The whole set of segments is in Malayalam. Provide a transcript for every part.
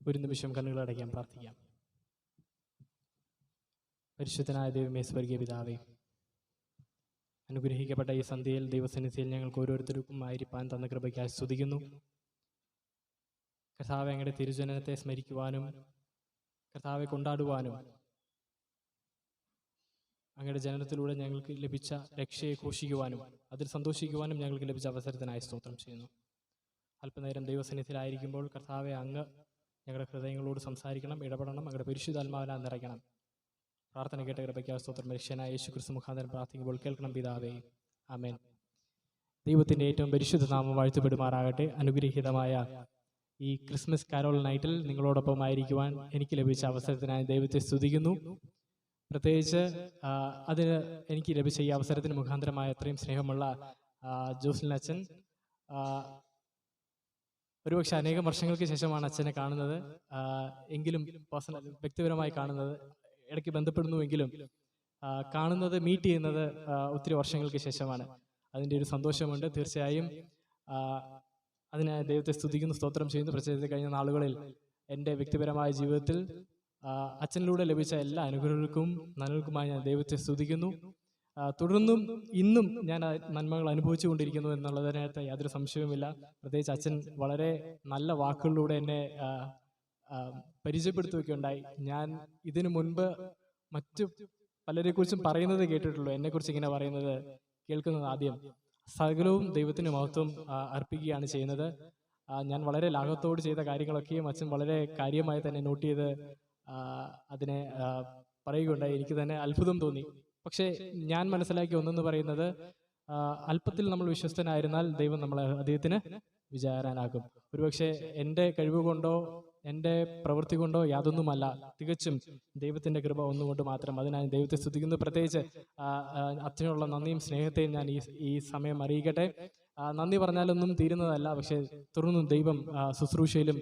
ഒരു നിമിഷം കണ്ണുകൾ അടയ്ക്കാൻ പ്രാർത്ഥിക്കാം. പരിശുദ്ധനായ ദൈവമേ, സ്വർഗീയ പിതാവേ, അനുഗ്രഹിക്കപ്പെട്ട ഈ സന്ധ്യയിൽ ദൈവസന്നിധിയിൽ ഞങ്ങൾക്ക് ഓരോരുത്തർക്കും ആയിരിക്കാൻ തന്ന കൃപയ്ക്കായി സ്തുതിക്കുന്നു. കർത്താവെ, അങ്ങയുടെ തിരുജനനത്തെ സ്മരിക്കുവാനും കർത്താവെ കൊണ്ടാടുവാനും അങ്ങയുടെ ജനനത്തിലൂടെ ഞങ്ങൾക്ക് ലഭിച്ച രക്ഷയെ ഘോഷിക്കുവാനും അതിൽ സന്തോഷിക്കുവാനും ഞങ്ങൾക്ക് ലഭിച്ച അവസരത്തിനായി സ്തോത്രം ചെയ്യുന്നു. അല്പനേരം ദൈവസന്നിധിയിലായിരിക്കുമ്പോൾ കർത്താവെ, അങ്ങ് ഞങ്ങളുടെ ഹൃദയങ്ങളോട് സംസാരിക്കണം, ഇടപെടണം, അങ്ങയുടെ പരിശുദ്ധാത്മാവിനാൽ നിറയ്ക്കണം. പ്രാർത്ഥന കേട്ട കൃപയ്ക്കായി സ്തോത്രം. രക്ഷകനായ യേശുക്രിസ്തു മുഖാന്തരം പ്രാർത്ഥിക്കുമ്പോൾ കേൾക്കണം പിതാവേ, ആമേൻ. ദൈവത്തിൻ്റെ ഏറ്റവും പരിശുദ്ധ നാമം വാഴ്ത്തപ്പെടുമാറാകട്ടെ. അനുഗ്രഹീതമായ ഈ ക്രിസ്മസ് കാരോൾ നൈറ്റിൽ നിങ്ങളോടൊപ്പം ആയിരിക്കുവാൻ എനിക്ക് ലഭിച്ച അവസരത്തിനായി ദൈവത്തെ സ്തുതിക്കുന്നു. പ്രത്യേകിച്ച് അതിന് എനിക്ക് ലഭിച്ച ഈ അവസരത്തിന് മുഖാന്തരമായ അത്രയും സ്നേഹമുള്ള ജോസ്ലിൻ അച്ഛൻ, ഒരുപക്ഷെ അനേകം വർഷങ്ങൾക്ക് ശേഷമാണ് അച്ഛനെ കാണുന്നത്, എങ്കിലും വ്യക്തിപരമായി കാണുന്നത്, ഇടയ്ക്ക് ബന്ധപ്പെടുന്നുവെങ്കിലും കാണുന്നത്, മീറ്റ് ചെയ്യുന്നത് ഒത്തിരി വർഷങ്ങൾക്ക് ശേഷമാണ്. അതിൻ്റെ ഒരു സന്തോഷമുണ്ട്. തീർച്ചയായും അതിന് ദൈവത്തെ സ്തുതിക്കുന്നു, സ്തോത്രം ചെയ്യുന്നു. പ്രത്യേകിച്ച് കഴിഞ്ഞ നാളുകളിൽ എൻ്റെ വ്യക്തിപരമായ ജീവിതത്തിൽ അച്ഛനിലൂടെ ലഭിച്ച എല്ലാ അനുഗ്രഹങ്ങൾക്കും നന്മകൾക്കുമായി ഞാൻ ദൈവത്തെ സ്തുതിക്കുന്നു. തുടർന്നും ഇന്നും ഞാൻ നന്മകൾ അനുഭവിച്ചു കൊണ്ടിരിക്കുന്നു എന്നുള്ളതിനകത്ത് യാതൊരു സംശയവുമില്ല. പ്രത്യേകിച്ച് അച്ഛൻ വളരെ നല്ല വാക്കുകളിലൂടെ എന്നെ പരിചയപ്പെടുത്തുകയുണ്ടായി. ഞാൻ ഇതിനു മുൻപ് മറ്റു പലരെക്കുറിച്ചും പറയുന്നത് കേട്ടിട്ടുള്ളൂ. എന്നെക്കുറിച്ച് ഇങ്ങനെ പറയുന്നത് കേൾക്കുന്നത് ആദ്യം. സകലവും ദൈവത്തിന് മഹത്വം അർപ്പിക്കുകയാണ് ചെയ്യുന്നത്. ഞാൻ വളരെ ലാഘവത്തോട് ചെയ്ത കാര്യങ്ങളൊക്കെയും അച്ഛൻ വളരെ കാര്യമായി തന്നെ നോട്ട് ചെയ്ത് അതിനെ പറയുകയുണ്ടായി. എനിക്ക് തന്നെ അത്ഭുതം തോന്നി. പക്ഷേ ഞാൻ മനസ്സിലാക്കിയ ഒന്നെന്ന് പറയുന്നത്, അല്പത്തിൽ നമ്മൾ വിശ്വസ്തനായിരുന്നാൽ ദൈവം നമ്മളെ അദ്ദേഹത്തിന് വിചാരാനാകും. ഒരുപക്ഷെ എൻ്റെ കഴിവ് കൊണ്ടോ എൻ്റെ പ്രവൃത്തി കൊണ്ടോ യാതൊന്നുമല്ല, തികച്ചും ദൈവത്തിൻ്റെ കൃപ ഒന്നുകൊണ്ട് മാത്രം. അതിനായി ദൈവത്തെ സ്തുതിക്കുന്നു. പ്രത്യേകിച്ച് അച്ഛനുള്ള നന്ദിയും സ്നേഹത്തെയും ഞാൻ ഈ സമയം അറിയിക്കട്ടെ. നന്ദി പറഞ്ഞാലൊന്നും തീരുന്നതല്ല. പക്ഷേ തുടർന്നും ദൈവം ശുശ്രൂഷയിലും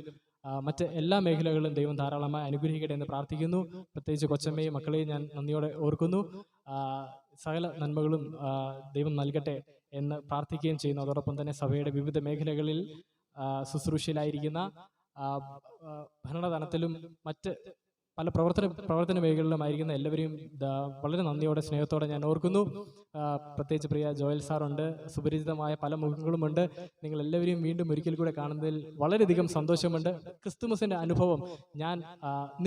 മറ്റ് എല്ലാ മേഖലകളിലും ദൈവം ധാരാളമായി അനുഗ്രഹിക്കട്ടെ എന്ന് പ്രാർത്ഥിക്കുന്നു. പ്രത്യേകിച്ച് കൊച്ചമ്മയും മക്കളെയും ഞാൻ നന്ദിയോടെ ഓർക്കുന്നു. സകല നന്മകളും ദൈവം നൽകട്ടെ എന്ന് പ്രാർത്ഥിക്കുകയും ചെയ്യുന്നു. അതോടൊപ്പം തന്നെ സഭയുടെ വിവിധ മേഖലകളിൽ ശുശ്രൂഷയിലായിരിക്കുന്ന ഭരണതലത്തിലും മറ്റ് പല പ്രവർത്തന മേഖലകളിലുമായിരിക്കുന്ന എല്ലാവരെയും വളരെ നന്ദിയോടെ സ്നേഹത്തോടെ ഞാൻ ഓർക്കുന്നു. പ്രത്യേകിച്ച് പ്രിയ ജോയൽ സാറുണ്ട്, സുപരിചിതമായ പല മുഖങ്ങളുമുണ്ട്. നിങ്ങൾ എല്ലാവരെയും വീണ്ടും ഒരിക്കൽ കൂടെ കാണുന്നതിൽ വളരെയധികം സന്തോഷമുണ്ട്. ക്രിസ്തുമസിൻ്റെ അനുഭവം ഞാൻ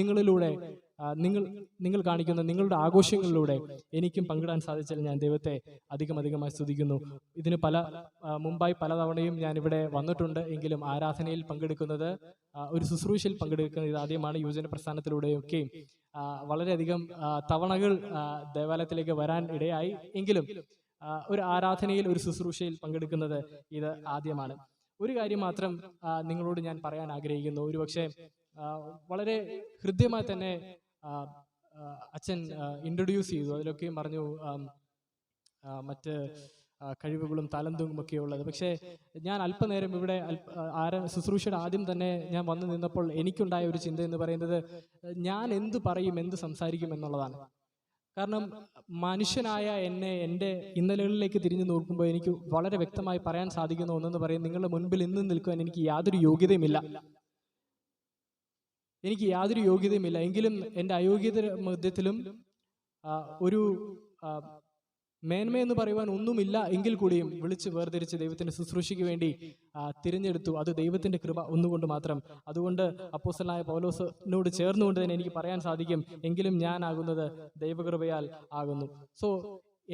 നിങ്ങളിലൂടെ നിങ്ങൾ കാണിക്കുന്ന നിങ്ങളുടെ ആഘോഷങ്ങളിലൂടെ എനിക്കും പങ്കിടാൻ സാധിച്ചാൽ ഞാൻ ദൈവത്തെ അധികമായി സ്തുതിക്കുന്നു. ഇതിന് മുമ്പായി പലതവണയും ഞാൻ ഇവിടെ വന്നിട്ടുണ്ട്. എങ്കിലും ആരാധനയിൽ പങ്കെടുക്കുന്നത്, ഒരു ശുശ്രൂഷയിൽ പങ്കെടുക്കുന്നത് ഇതാദ്യമാണ്. യുവജന പ്രസ്ഥാനത്തിലൂടെയൊക്കെയും വളരെയധികം തവണകൾ ദേവാലയത്തിലേക്ക് വരാൻ ഇടയായി. എങ്കിലും ഒരു ആരാധനയിൽ, ഒരു ശുശ്രൂഷയിൽ പങ്കെടുക്കുന്നത് ഇത് ആദ്യമാണ്. ഒരു കാര്യം മാത്രം നിങ്ങളോട് ഞാൻ പറയാൻ ആഗ്രഹിക്കുന്നു. ഒരുപക്ഷെ വളരെ ഹൃദ്യമായി തന്നെ അച്ഛൻ ഇൻട്രൊഡ്യൂസ് ചെയ്തു. അതിലൊക്കെയും പറഞ്ഞു മറ്റ് കഴിവുകളും താലന്തും ഒക്കെ ഉള്ളത്. പക്ഷേ ഞാൻ അല്പനേരം ഇവിടെ ശുശ്രൂഷയുടെ ആദ്യം തന്നെ ഞാൻ വന്നു നിന്നപ്പോൾ എനിക്കുണ്ടായ ഒരു ചിന്ത എന്ന് പറയുന്നത്, ഞാൻ എന്ത് പറയും, എന്ത് സംസാരിക്കും എന്നുള്ളതാണ്. കാരണം മനുഷ്യനായ എന്നെ എൻ്റെ ഇന്നലകളിലേക്ക് തിരിഞ്ഞു നോക്കുമ്പോൾ എനിക്ക് വളരെ വ്യക്തമായി പറയാൻ സാധിക്കുന്ന ഒന്നെന്ന് പറയും, നിങ്ങളുടെ മുൻപിൽ ഇന്ന് നിൽക്കുവാൻ എനിക്ക് യാതൊരു യോഗ്യതയുമില്ല. എങ്കിലും എൻ്റെ അയോഗ്യത മധ്യത്തിലും ഒരു മേന്മയെന്ന് പറയുവാൻ ഒന്നുമില്ല എങ്കിൽ കൂടിയും വിളിച്ച് വേർതിരിച്ച് ദൈവത്തിൻ്റെ ശുശ്രൂഷയ്ക്ക് വേണ്ടി തിരഞ്ഞെടുത്തു. അത് ദൈവത്തിൻ്റെ കൃപ ഒന്നുകൊണ്ട് മാത്രം. അതുകൊണ്ട് അപ്പോസ്തലനായ പൗലോസിനോട് ചേർന്നുകൊണ്ട് തന്നെ എനിക്ക് പറയാൻ സാധിക്കും, എങ്കിലും ഞാൻ ആകുന്നത് ദൈവകൃപയാൽ ആകുന്നു. സോ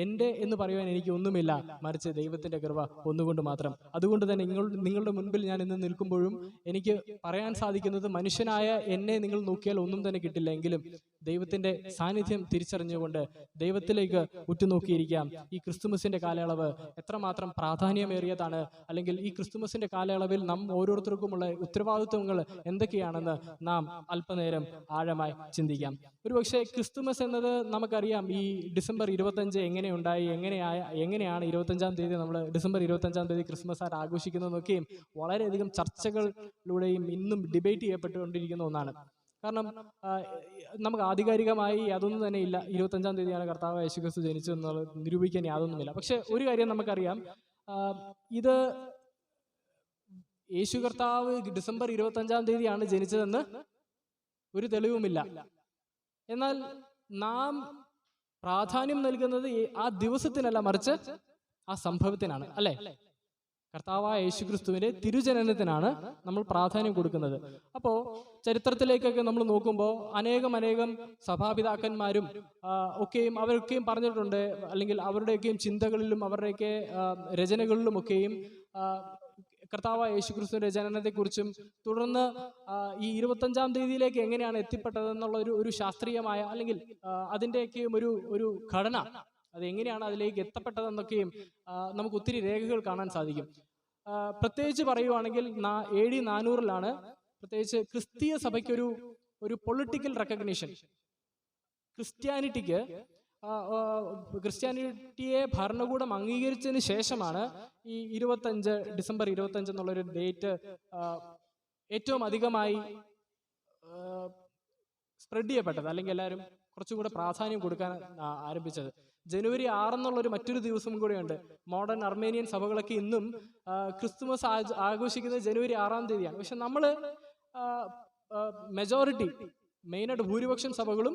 എൻ്റെ എന്ന് പറയുവാൻ എനിക്ക് ഒന്നുമില്ല, മറിച്ച് ദൈവത്തിൻ്റെ കൃപ ഒന്നുകൊണ്ട് മാത്രം. അതുകൊണ്ട് തന്നെ നിങ്ങളുടെ മുൻപിൽ ഞാൻ ഇന്ന് നിൽക്കുമ്പോഴും എനിക്ക് പറയാൻ സാധിക്കുന്നത്, മനുഷ്യനായ എന്നെ നിങ്ങൾ നോക്കിയാൽ ഒന്നും തന്നെ കിട്ടില്ല. എങ്കിലും ദൈവത്തിൻ്റെ സാന്നിധ്യം തിരിച്ചറിഞ്ഞുകൊണ്ട് ദൈവത്തിലേക്ക് ഉറ്റുനോക്കിയിരിക്കാം. ഈ ക്രിസ്തുമസിൻ്റെ കാലയളവ് എത്രമാത്രം പ്രാധാന്യമേറിയതാണ്, അല്ലെങ്കിൽ ഈ ക്രിസ്തുമസിൻ്റെ കാലയളവിൽ നാം ഓരോരുത്തർക്കുമുള്ള ഉത്തരവാദിത്വങ്ങൾ എന്തൊക്കെയാണെന്ന് നാം അല്പനേരം ആഴമായി ചിന്തിക്കാം. ഒരുപക്ഷെ ക്രിസ്തുമസ് എന്നത് നമുക്കറിയാം, ഈ ഡിസംബർ 25 എങ്ങനെയുണ്ടായി, എങ്ങനെയാണ് 25-ാം തീയതി നമ്മൾ ഡിസംബർ 25-ാം തീയതി ക്രിസ്മസ് ആഘോഷിക്കുന്നതൊക്കെയും വളരെയധികം ചർച്ചകളിലൂടെയും ഇന്നും ഡിബേറ്റ് ചെയ്യപ്പെട്ടുകൊണ്ടിരിക്കുന്ന ഒന്നാണ്. കാരണം നമുക്ക് ആധികാരികമായി യാതൊന്നും തന്നെ ഇല്ല 25-ാം തീയതിയാണ് കർത്താവ് യേശുക്രിസ്തു ജനിച്ചതെന്നുള്ളത് നിരൂപിക്കാൻ യാതൊന്നുമില്ല. പക്ഷെ ഒരു കാര്യം നമുക്കറിയാം, ഇത് യേശു കർത്താവ് ഡിസംബർ 25-ാം തീയതിയാണ് ജനിച്ചതെന്ന് ഒരു തെളിവുമില്ല. എന്നാൽ നാം പ്രാധാന്യം നൽകുന്നത് ആ ദിവസത്തിനല്ല, മറിച്ച് ആ സംഭവത്തിനാണ്, അല്ലെ? കർത്താവായ യേശുക്രിസ്തുവിന്റെ തിരുജനനത്തിനാണ് നമ്മൾ പ്രാധാന്യം കൊടുക്കുന്നത്. അപ്പോൾ ചരിത്രത്തിലേക്കൊക്കെ നമ്മൾ നോക്കുമ്പോൾ അനേകം സഭാപിതാക്കന്മാരും ഒക്കെയും അവരൊക്കെയും പറഞ്ഞിട്ടുണ്ട്, അല്ലെങ്കിൽ അവരുടെയൊക്കെയും ചിന്തകളിലും അവരുടെയൊക്കെ രചനകളിലുമൊക്കെയും കർത്താവായ യേശുക്രിസ്തുവിന്റെ ജനനത്തെക്കുറിച്ചും തുടർന്ന് ഈ 25-ാം തീയതിയിലേക്ക് എങ്ങനെയാണ് എത്തിപ്പെട്ടതെന്നുള്ള ഒരു ശാസ്ത്രീയമായ അല്ലെങ്കിൽ അതിൻ്റെയൊക്കെയും ഒരു ഘടന, അത് എങ്ങനെയാണ് അതിലേക്ക് എത്തപ്പെട്ടതെന്നൊക്കെയും നമുക്ക് ഒത്തിരി രേഖകൾ കാണാൻ സാധിക്കും. പ്രത്യേകിച്ച് പറയുവാണെങ്കിൽ AD 400-ലാണ് പ്രത്യേകിച്ച് ക്രിസ്തീയ സഭയ്ക്ക് ഒരു പൊളിറ്റിക്കൽ റെക്കഗ്നിഷൻ, ക്രിസ്ത്യാനിറ്റിയെ ഭരണകൂടം അംഗീകരിച്ചതിന് ശേഷമാണ് ഈ ഡിസംബർ 25 എന്നുള്ളൊരു ഡേറ്റ് ഏറ്റവും അധികമായി സ്പ്രെഡ് ചെയ്യപ്പെട്ടത്, അല്ലെങ്കിൽ എല്ലാവരും കുറച്ചുകൂടെ പ്രാധാന്യം കൊടുക്കാൻ ആരംഭിച്ചത്. ജനുവരി 6 എന്നുള്ളൊരു മറ്റൊരു ദിവസം കൂടെയുണ്ട്. മോഡേൺ അർമേനിയൻ സഭകളൊക്കെ ഇന്നും ക്രിസ്തുമസ് ആഘോഷിക്കുന്നത് ജനുവരി 6-ാം തീയതിയാണ്. പക്ഷെ നമ്മൾ മെജോറിറ്റി, മെയിനായിട്ട് ഭൂരിപക്ഷം സഭകളും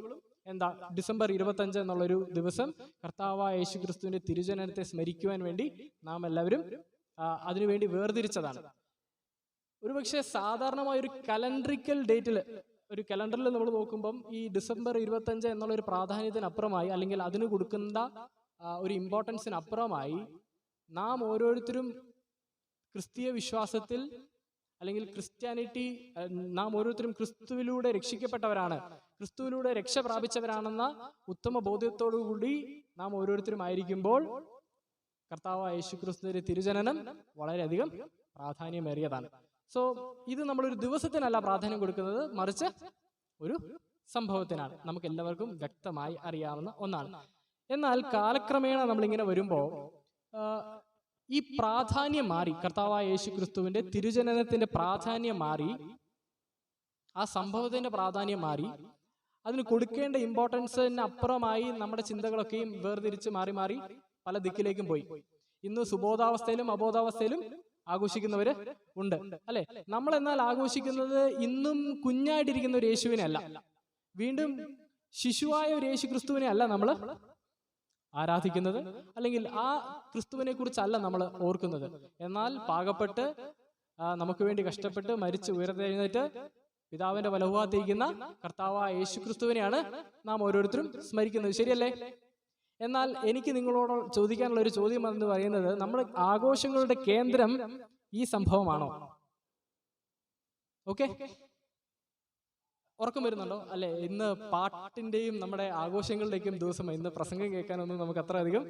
ഡിസംബർ 25 എന്നുള്ളൊരു ദിവസം കർത്താവായ യേശുക്രിസ്തുവിന്റെ തിരുജനനത്തെ സ്മരിക്കുവാൻ വേണ്ടി നാം എല്ലാവരും അതിനുവേണ്ടി വേർതിരിച്ചതാണ്. ഒരുപക്ഷെ സാധാരണമായ ഒരു കലണ്ടറിക്കൽ ഡേറ്റിൽ, ഒരു കലണ്ടറിൽ നമ്മൾ നോക്കുമ്പം ഈ ഡിസംബർ 25 എന്നുള്ളൊരു പ്രാധാന്യത്തിനപ്പുറമായി, അല്ലെങ്കിൽ അതിന് കൊടുക്കുന്ന ഒരു ഇമ്പോർട്ടൻസിന് അപ്പുറമായി നാം ഓരോരുത്തരും ക്രിസ്തീയ വിശ്വാസത്തിൽ അല്ലെങ്കിൽ നാം ഓരോരുത്തരും ക്രിസ്തുവിലൂടെ രക്ഷിക്കപ്പെട്ടവരാണ്, ക്രിസ്തുവിലൂടെ രക്ഷ പ്രാപിച്ചവരാണെന്ന ഉത്തമ ബോധ്യത്തോടുകൂടി നാം ഓരോരുത്തരും ആയിരിക്കുമ്പോൾ കർത്താവായ യേശുക്രിസ്തുവിന്റെ തിരുജനനം വളരെയധികം പ്രാധാന്യമേറിയതാണ്. സോ ഇത് നമ്മളൊരു ദിവസത്തിനല്ല പ്രാധാന്യം കൊടുക്കുന്നത്, മറിച്ച് ഒരു സംഭവത്തിനാണ്. നമുക്ക് എല്ലാവർക്കും വ്യക്തമായി അറിയാവുന്ന ഒന്നാണ്. എന്നാൽ കാലക്രമേണ നമ്മളിങ്ങനെ വരുമ്പോൾ ഈ പ്രാധാന്യം മാറി, കർത്താവായ യേശുക്രിസ്തുവിന്റെ തിരുജനനത്തിന്റെ പ്രാധാന്യം മാറി, ആ സംഭവത്തിന്റെ പ്രാധാന്യം മാറി, അതിന് കൊടുക്കേണ്ട ഇമ്പോർട്ടൻസിന് അപ്പുറമായി നമ്മുടെ ചിന്തകളൊക്കെയും വേർതിരിച്ച് മാറി പല ദിക്കിലേക്കും പോയി. ഇന്ന് സുബോധാവസ്ഥയിലും അബോധാവസ്ഥയിലും ആഘോഷിക്കുന്നവര് ഉണ്ട്, അല്ലെ? നമ്മൾ എന്നാൽ ആഘോഷിക്കുന്നത് ഇന്നും കുഞ്ഞായിട്ടിരിക്കുന്ന ഒരു യേശുവിനെ അല്ല, വീണ്ടും ശിശുവായ ഒരു യേശു ക്രിസ്തുവിനെ അല്ല നമ്മൾ ആരാധിക്കുന്നത്, അല്ലെങ്കിൽ ആ ക്രിസ്തുവിനെ കുറിച്ചല്ല നമ്മൾ ഓർക്കുന്നത്. എന്നാൽ പാകപ്പെട്ട് നമുക്ക് വേണ്ടി കഷ്ടപ്പെട്ട് മരിച്ച് ഉയർത്തെഴുന്നേറ്റ് പിതാവിന്റെ വലഭാഗത്തിരിക്കുന്ന കർത്താവായ യേശു ക്രിസ്തുവിനെയാണ് നാം ഓരോരുത്തരും സ്മരിക്കുന്നത്, ശരിയല്ലേ? എന്നാൽ എനിക്ക് നിങ്ങളോട് ചോദിക്കാനുള്ള ഒരു ചോദ്യം എന്ന് പറയുന്നത്, നമ്മുടെ ആഘോഷങ്ങളുടെ കേന്ദ്രം ഈ സംഭവമാണോ? ഓക്കെ, ഉറക്കം വരുന്നുണ്ടോ? അല്ലെ, ഇന്ന് പാട്ടിന്റെയും നമ്മുടെ ആഘോഷങ്ങളുടെയും ദിവസമാണ്. ഇന്ന് പ്രസംഗം കേൾക്കാനൊന്നും നമുക്ക് അത്ര അധികം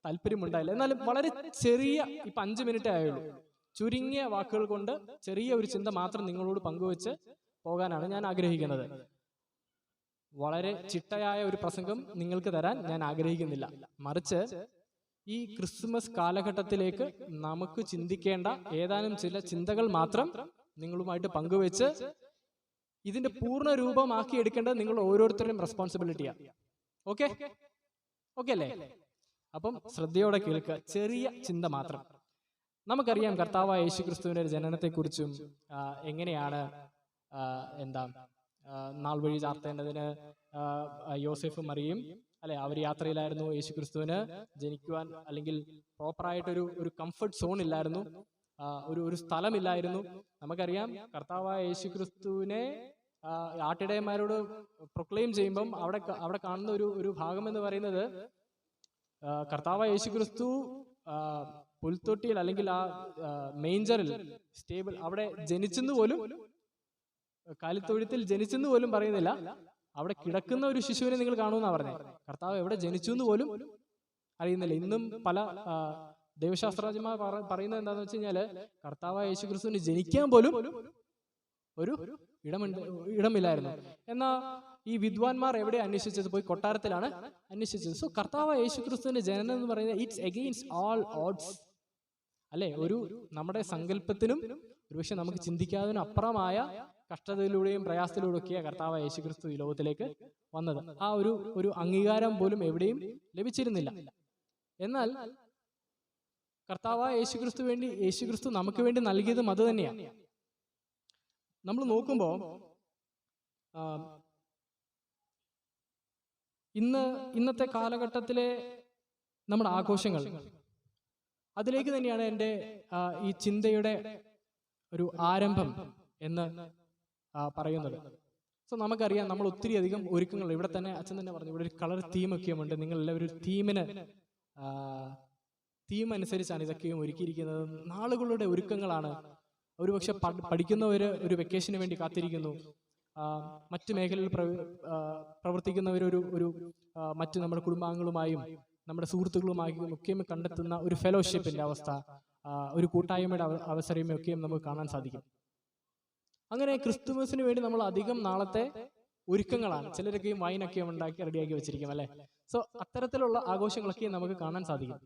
താല്പര്യമുണ്ടായില്ല. എന്നാലും വളരെ ചെറിയ, ഇപ്പൊ 5 മിനിറ്റേ ആയുള്ളൂ, ചുരുങ്ങിയ വാക്കുകൾ കൊണ്ട് ചെറിയ ഒരു ചിന്ത മാത്രം നിങ്ങളോട് പങ്കുവെച്ച് പോകാനാണ് ഞാൻ ആഗ്രഹിക്കുന്നത്. വളരെ ചിട്ടയായ ഒരു പ്രസംഗം നിങ്ങൾക്ക് തരാൻ ഞാൻ ആഗ്രഹിക്കുന്നില്ല, മറിച്ച് ഈ ക്രിസ്മസ് കാലഘട്ടത്തിലേക്ക് നമുക്ക് ചിന്തിക്കേണ്ട ഏതാനും ചില ചിന്തകൾ മാത്രം നിങ്ങളുമായിട്ട് പങ്കുവെച്ച് ഇതിന്റെ പൂർണ്ണ രൂപമാക്കി എടുക്കേണ്ടത് നിങ്ങൾ ഓരോരുത്തരുടെയും റെസ്പോൺസിബിലിറ്റിയാണ്. ഓക്കെ അല്ലേ? അപ്പം ശ്രദ്ധയോടെ കേൾക്കുക, ചെറിയ ചിന്ത മാത്രം. നമുക്കറിയാം കർത്താവായ യേശുക്രിസ്തുവിന്റെ ജനനത്തെക്കുറിച്ചും എങ്ങനെയാണ് നാൾ വഴി ചാർത്തേണ്ടതിന് യോസെഫും മറിയും, അല്ലെ, അവർ യാത്രയിലായിരുന്നു. യേശുക്രിസ്തുവിന് ജനിക്കുവാൻ അല്ലെങ്കിൽ പ്രോപ്പറായിട്ടൊരു കംഫർട്ട് സോൺ ഇല്ലായിരുന്നു, ഒരു സ്ഥലമില്ലായിരുന്നു. നമുക്കറിയാം കർത്താവായ യേശുക്രിസ്തുവിനെ ആട്ടിടയന്മാരോട് പ്രൊക്ലെയിം ചെയ്യുമ്പം അവിടെ കാണുന്ന ഒരു ഭാഗം എന്ന് പറയുന്നത്, കർത്താവായ യേശുക്രിസ്തു പുൽത്തൊട്ടിയിൽ അല്ലെങ്കിൽ ആ മെയിഞ്ചറിൽ, സ്റ്റേബിൾ, അവിടെ ജനിച്ചെന്ന് പോലും, കാലിത്തൊഴുത്തിൽ ജനിച്ചെന്ന് പോലും പറയുന്നില്ല, അവിടെ കിടക്കുന്ന ഒരു ശിശുവിനെ നിങ്ങൾ കാണുമെന്നാണ് പറഞ്ഞത്. കർത്താവ് എവിടെ ജനിച്ചു എന്ന് പോലും അറിയുന്നില്ല. ഇന്നും പല ദൈവശാസ്ത്രജ്ഞന്മാർ പറയുന്നത് എന്താണെന്ന് വെച്ച് കഴിഞ്ഞാല്, കർത്താവായ യേശുക്രിസ്തുവിന് ജനിക്കാൻ പോലും ഒരു ഇടമില്ലായിരുന്നു. എന്നാൽ ഈ വിദ്വാൻമാർ എവിടെ അന്വേഷിച്ചത്? പോയി കൊട്ടാരത്തിലാണ് അന്വേഷിച്ചത്. സോ കർത്താവായ യേശുക്രിസ്തുവിന്റെ ജനനം എന്ന് പറയുന്നത് ഇറ്റ്സ് എഗെയിൻസ്റ്റ് ഓൾ ഓഡ്സ്, അല്ലെ? നമ്മുടെ സങ്കല്പത്തിനും ഒരുപക്ഷെ നമുക്ക് ചിന്തിക്കാതിനും അപ്പുറമായ കഷ്ടതയിലൂടെയും പ്രയാസത്തിലൂടെയും ഒക്കെയാണ് കർത്താവായ യേശുക്രിസ്തു ഈ ലോകത്തിലേക്ക് വന്നത്. ആ ഒരു അംഗീകാരം പോലും എവിടെയും ലഭിച്ചിരുന്നില്ല. എന്നാൽ കർത്താവായ യേശുക്രിസ്തു നമുക്ക് വേണ്ടി നൽകിയതും അത് തന്നെയാണ്. നമ്മൾ നോക്കുമ്പോൾ ആ, ഇന്നത്തെ കാലഘട്ടത്തിലെ നമ്മുടെ ആഘോഷങ്ങൾ, അതിലേക്ക് തന്നെയാണ് എൻ്റെ ഈ ചിന്തയുടെ ഒരു ആരംഭം എന്ന് പറയുന്നത്. സോ നമുക്കറിയാം, നമ്മൾ ഒത്തിരി അധികം ഒരുക്കങ്ങൾ, ഇവിടെ തന്നെ അച്ഛൻ തന്നെ പറഞ്ഞു, ഇവിടെ ഒരു കളർ തീമൊക്കെയും ഉണ്ട്. നിങ്ങൾ എല്ലാവരും ഒരു തീം അനുസരിച്ചാണ് ഇതൊക്കെയും ഒരുക്കിയിരിക്കുന്നത്. നാളുകളുടെ ഒരുക്കങ്ങളാണ്. ഒരുപക്ഷെ പഠിക്കുന്നവർ ഒരു വെക്കേഷന് വേണ്ടി കാത്തിരിക്കുന്നു. മറ്റു മേഖലയിൽ പ്രവർത്തിക്കുന്നവരൊരു മറ്റു നമ്മുടെ കുടുംബാംഗങ്ങളുമായും നമ്മുടെ സുഹൃത്തുക്കളുമായും ഒക്കെയും കണ്ടെത്തുന്ന ഒരു ഫെലോഷിപ്പിന്റെ അവസ്ഥ, ഒരു കൂട്ടായ്മയുടെ അവസരമൊക്കെയും നമുക്ക് കാണാൻ സാധിക്കും. അങ്ങനെ ക്രിസ്തുമസിന് വേണ്ടി നമ്മൾ അധികം നാളത്തെ ഒരുക്കങ്ങളാണ്. ചിലരൊക്കെയും വൈനൊക്കെയും ഉണ്ടാക്കി റെഡിയാക്കി വെച്ചിരിക്കും അല്ലെ. സോ അത്തരത്തിലുള്ള ആഘോഷങ്ങളൊക്കെയും നമുക്ക് കാണാൻ സാധിക്കും.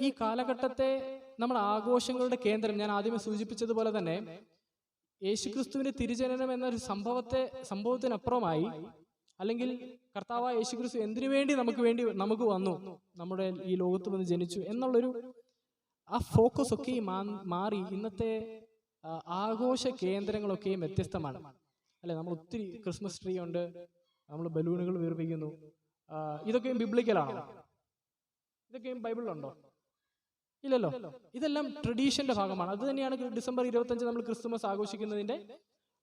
ഈ കാലഘട്ടത്തെ നമ്മുടെ ആഘോഷങ്ങളുടെ കേന്ദ്രം, ഞാൻ ആദ്യമേ സൂചിപ്പിച്ചതുപോലെ തന്നെ, യേശുക്രിസ്തുവിന്റെ തിരുജനനം എന്നൊരു സംഭവത്തിനപ്പുറമായി, അല്ലെങ്കിൽ കർത്താവായ യേശുക്രിസ്തു എന്തിനു വേണ്ടി നമുക്ക് വന്നു, നമ്മുടെ ഈ ലോകത്ത് വന്ന് ജനിച്ചു എന്നുള്ളൊരു ആ ഫോക്കസ് ഒക്കെയും മാറി ഇന്നത്തെ ആഘോഷ കേന്ദ്രങ്ങളൊക്കെയും വ്യത്യസ്തമാണ് അല്ലെ. നമ്മൾ ഒത്തിരി ക്രിസ്മസ് ട്രീ ഉണ്ട്, നമ്മൾ ബലൂണുകൾ വീർപ്പിക്കുന്നു. ഇതൊക്കെയും ബിബ്ലിക്കലാണോ? ഇതൊക്കെയും ബൈബിളിലുണ്ടോ? ഇല്ലല്ലോ. ഇതെല്ലാം ട്രഡീഷന്റെ ഭാഗമാണ്. അത് തന്നെയാണ് ഡിസംബർ 25 നമ്മൾ ക്രിസ്തുമസ് ആഘോഷിക്കുന്നതിന്റെ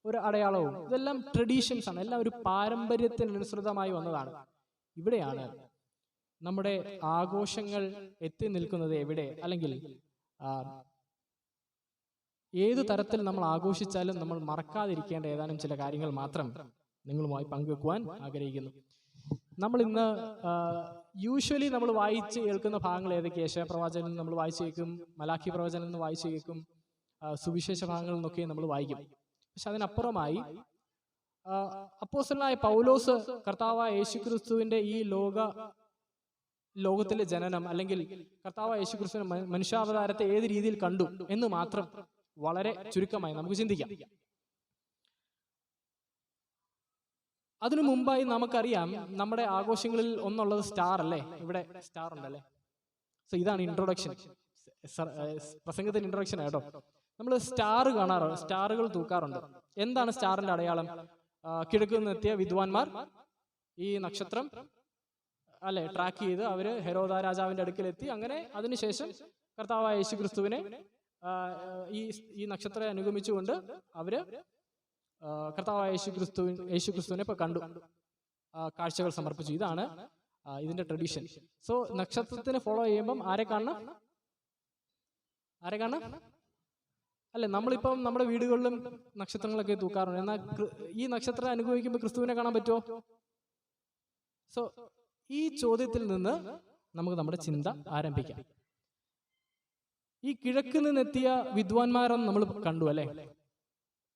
ഒരു അടയാളവും. ഇതെല്ലാം ട്രഡീഷൻസ് ആണ്, എല്ലാം ഒരു പാരമ്പര്യത്തിനനുസൃതമായി വന്നതാണ്. ഇവിടെയാണ് നമ്മുടെ ആഘോഷങ്ങൾ എത്തി നിൽക്കുന്നത്. എവിടെ, അല്ലെങ്കിൽ ഏതു തരത്തിൽ നമ്മൾ ആഘോഷിച്ചാലും നമ്മൾ മറക്കാതിരിക്കേണ്ട ഏതാനും ചില കാര്യങ്ങൾ മാത്രം നിങ്ങളുമായി പങ്കുവെക്കുവാൻ ആഗ്രഹിക്കുന്നു. നമ്മൾ ഇന്ന് യൂഷ്വലി നമ്മൾ വായിച്ച് കേൾക്കുന്ന ഭാഗങ്ങൾ ഏതൊക്കെ? യേശയ്യാ പ്രവാചകനിൽ നമ്മൾ വായിച്ചു കേൾക്കും, മലാഖി പ്രവചനത്തിൽ നിന്ന് വായിച്ചു കേൾക്കും, സുവിശേഷ ഭാഗങ്ങളിൽ നിന്നൊക്കെ നമ്മൾ വായിക്കും. പക്ഷെ അതിനപ്പുറമായി അപ്പോസ്തലനായ പൗലോസ് കർത്താവായ യേശുക്രിസ്തുവിന്റെ ഈ ലോകത്തിലെ ജനനം, അല്ലെങ്കിൽ കർത്താവായ യേശുക്രിസ്തുവിന്റെ മനുഷ്യാവതാരത്തെ ഏത് രീതിയിൽ കണ്ടു എന്ന് മാത്രം വളരെ ചുരുക്കമായി നമുക്ക് ചിന്തിക്കാം. അതിനു മുമ്പായി നമുക്കറിയാം, നമ്മുടെ ആഘോഷങ്ങളിൽ ഒന്നുള്ളത് സ്റ്റാർ അല്ലേ. ഇവിടെ സ്റ്റാർ ഉണ്ടല്ലേ. സോ ഇതാണ് ഇൻട്രൊഡക്ഷൻ, പ്രസംഗത്തിന്റെ ഇൻട്രൊഡക്ഷൻ കേട്ടോ. നമ്മൾ സ്റ്റാറുകൾ തൂക്കാറുണ്ട്. എന്താണ് സ്റ്റാറിന്റെ അടയാളം? കിഴക്ക് നിന്നെത്തിയ വിദ്വാൻമാർ ഈ നക്ഷത്രം അല്ലെ ട്രാക്ക് ചെയ്ത് അവര് ഹെരോദ രാജാവിന്റെ അടുക്കലെത്തി. അങ്ങനെ അതിനുശേഷം കർത്താവായ യേശുക്രിസ്തുവിനെ ഈ നക്ഷത്രം അനുഗമിച്ചുകൊണ്ട് അവര് കർത്താവായ യേശുക്രിസ്തുവിനെ ഇപ്പൊ കണ്ടു, കാഴ്ചകൾ സമർപ്പിച്ചു. ഇതാണ് ഇതിന്റെ ട്രഡീഷൻ. സോ നക്ഷത്രത്തിനെ ഫോളോ ചെയ്യുമ്പം ആരെ കാണണം അല്ലെ. നമ്മളിപ്പം നമ്മുടെ വീടുകളിലും നക്ഷത്രങ്ങളൊക്കെ തൂക്കാറുണ്ട്. എന്നാൽ ഈ നക്ഷത്രം അനുഭവിക്കുമ്പോൾ ക്രിസ്തുവിനെ കാണാൻ പറ്റുമോ? സോ ഈ ചോദ്യത്തിൽ നിന്ന് നമുക്ക് നമ്മുടെ ചിന്ത ആരംഭിക്കാം. ഈ കിഴക്ക് നിന്നെത്തിയ വിദ്വാൻമാരെന്ന് നമ്മൾ കണ്ടു അല്ലെ.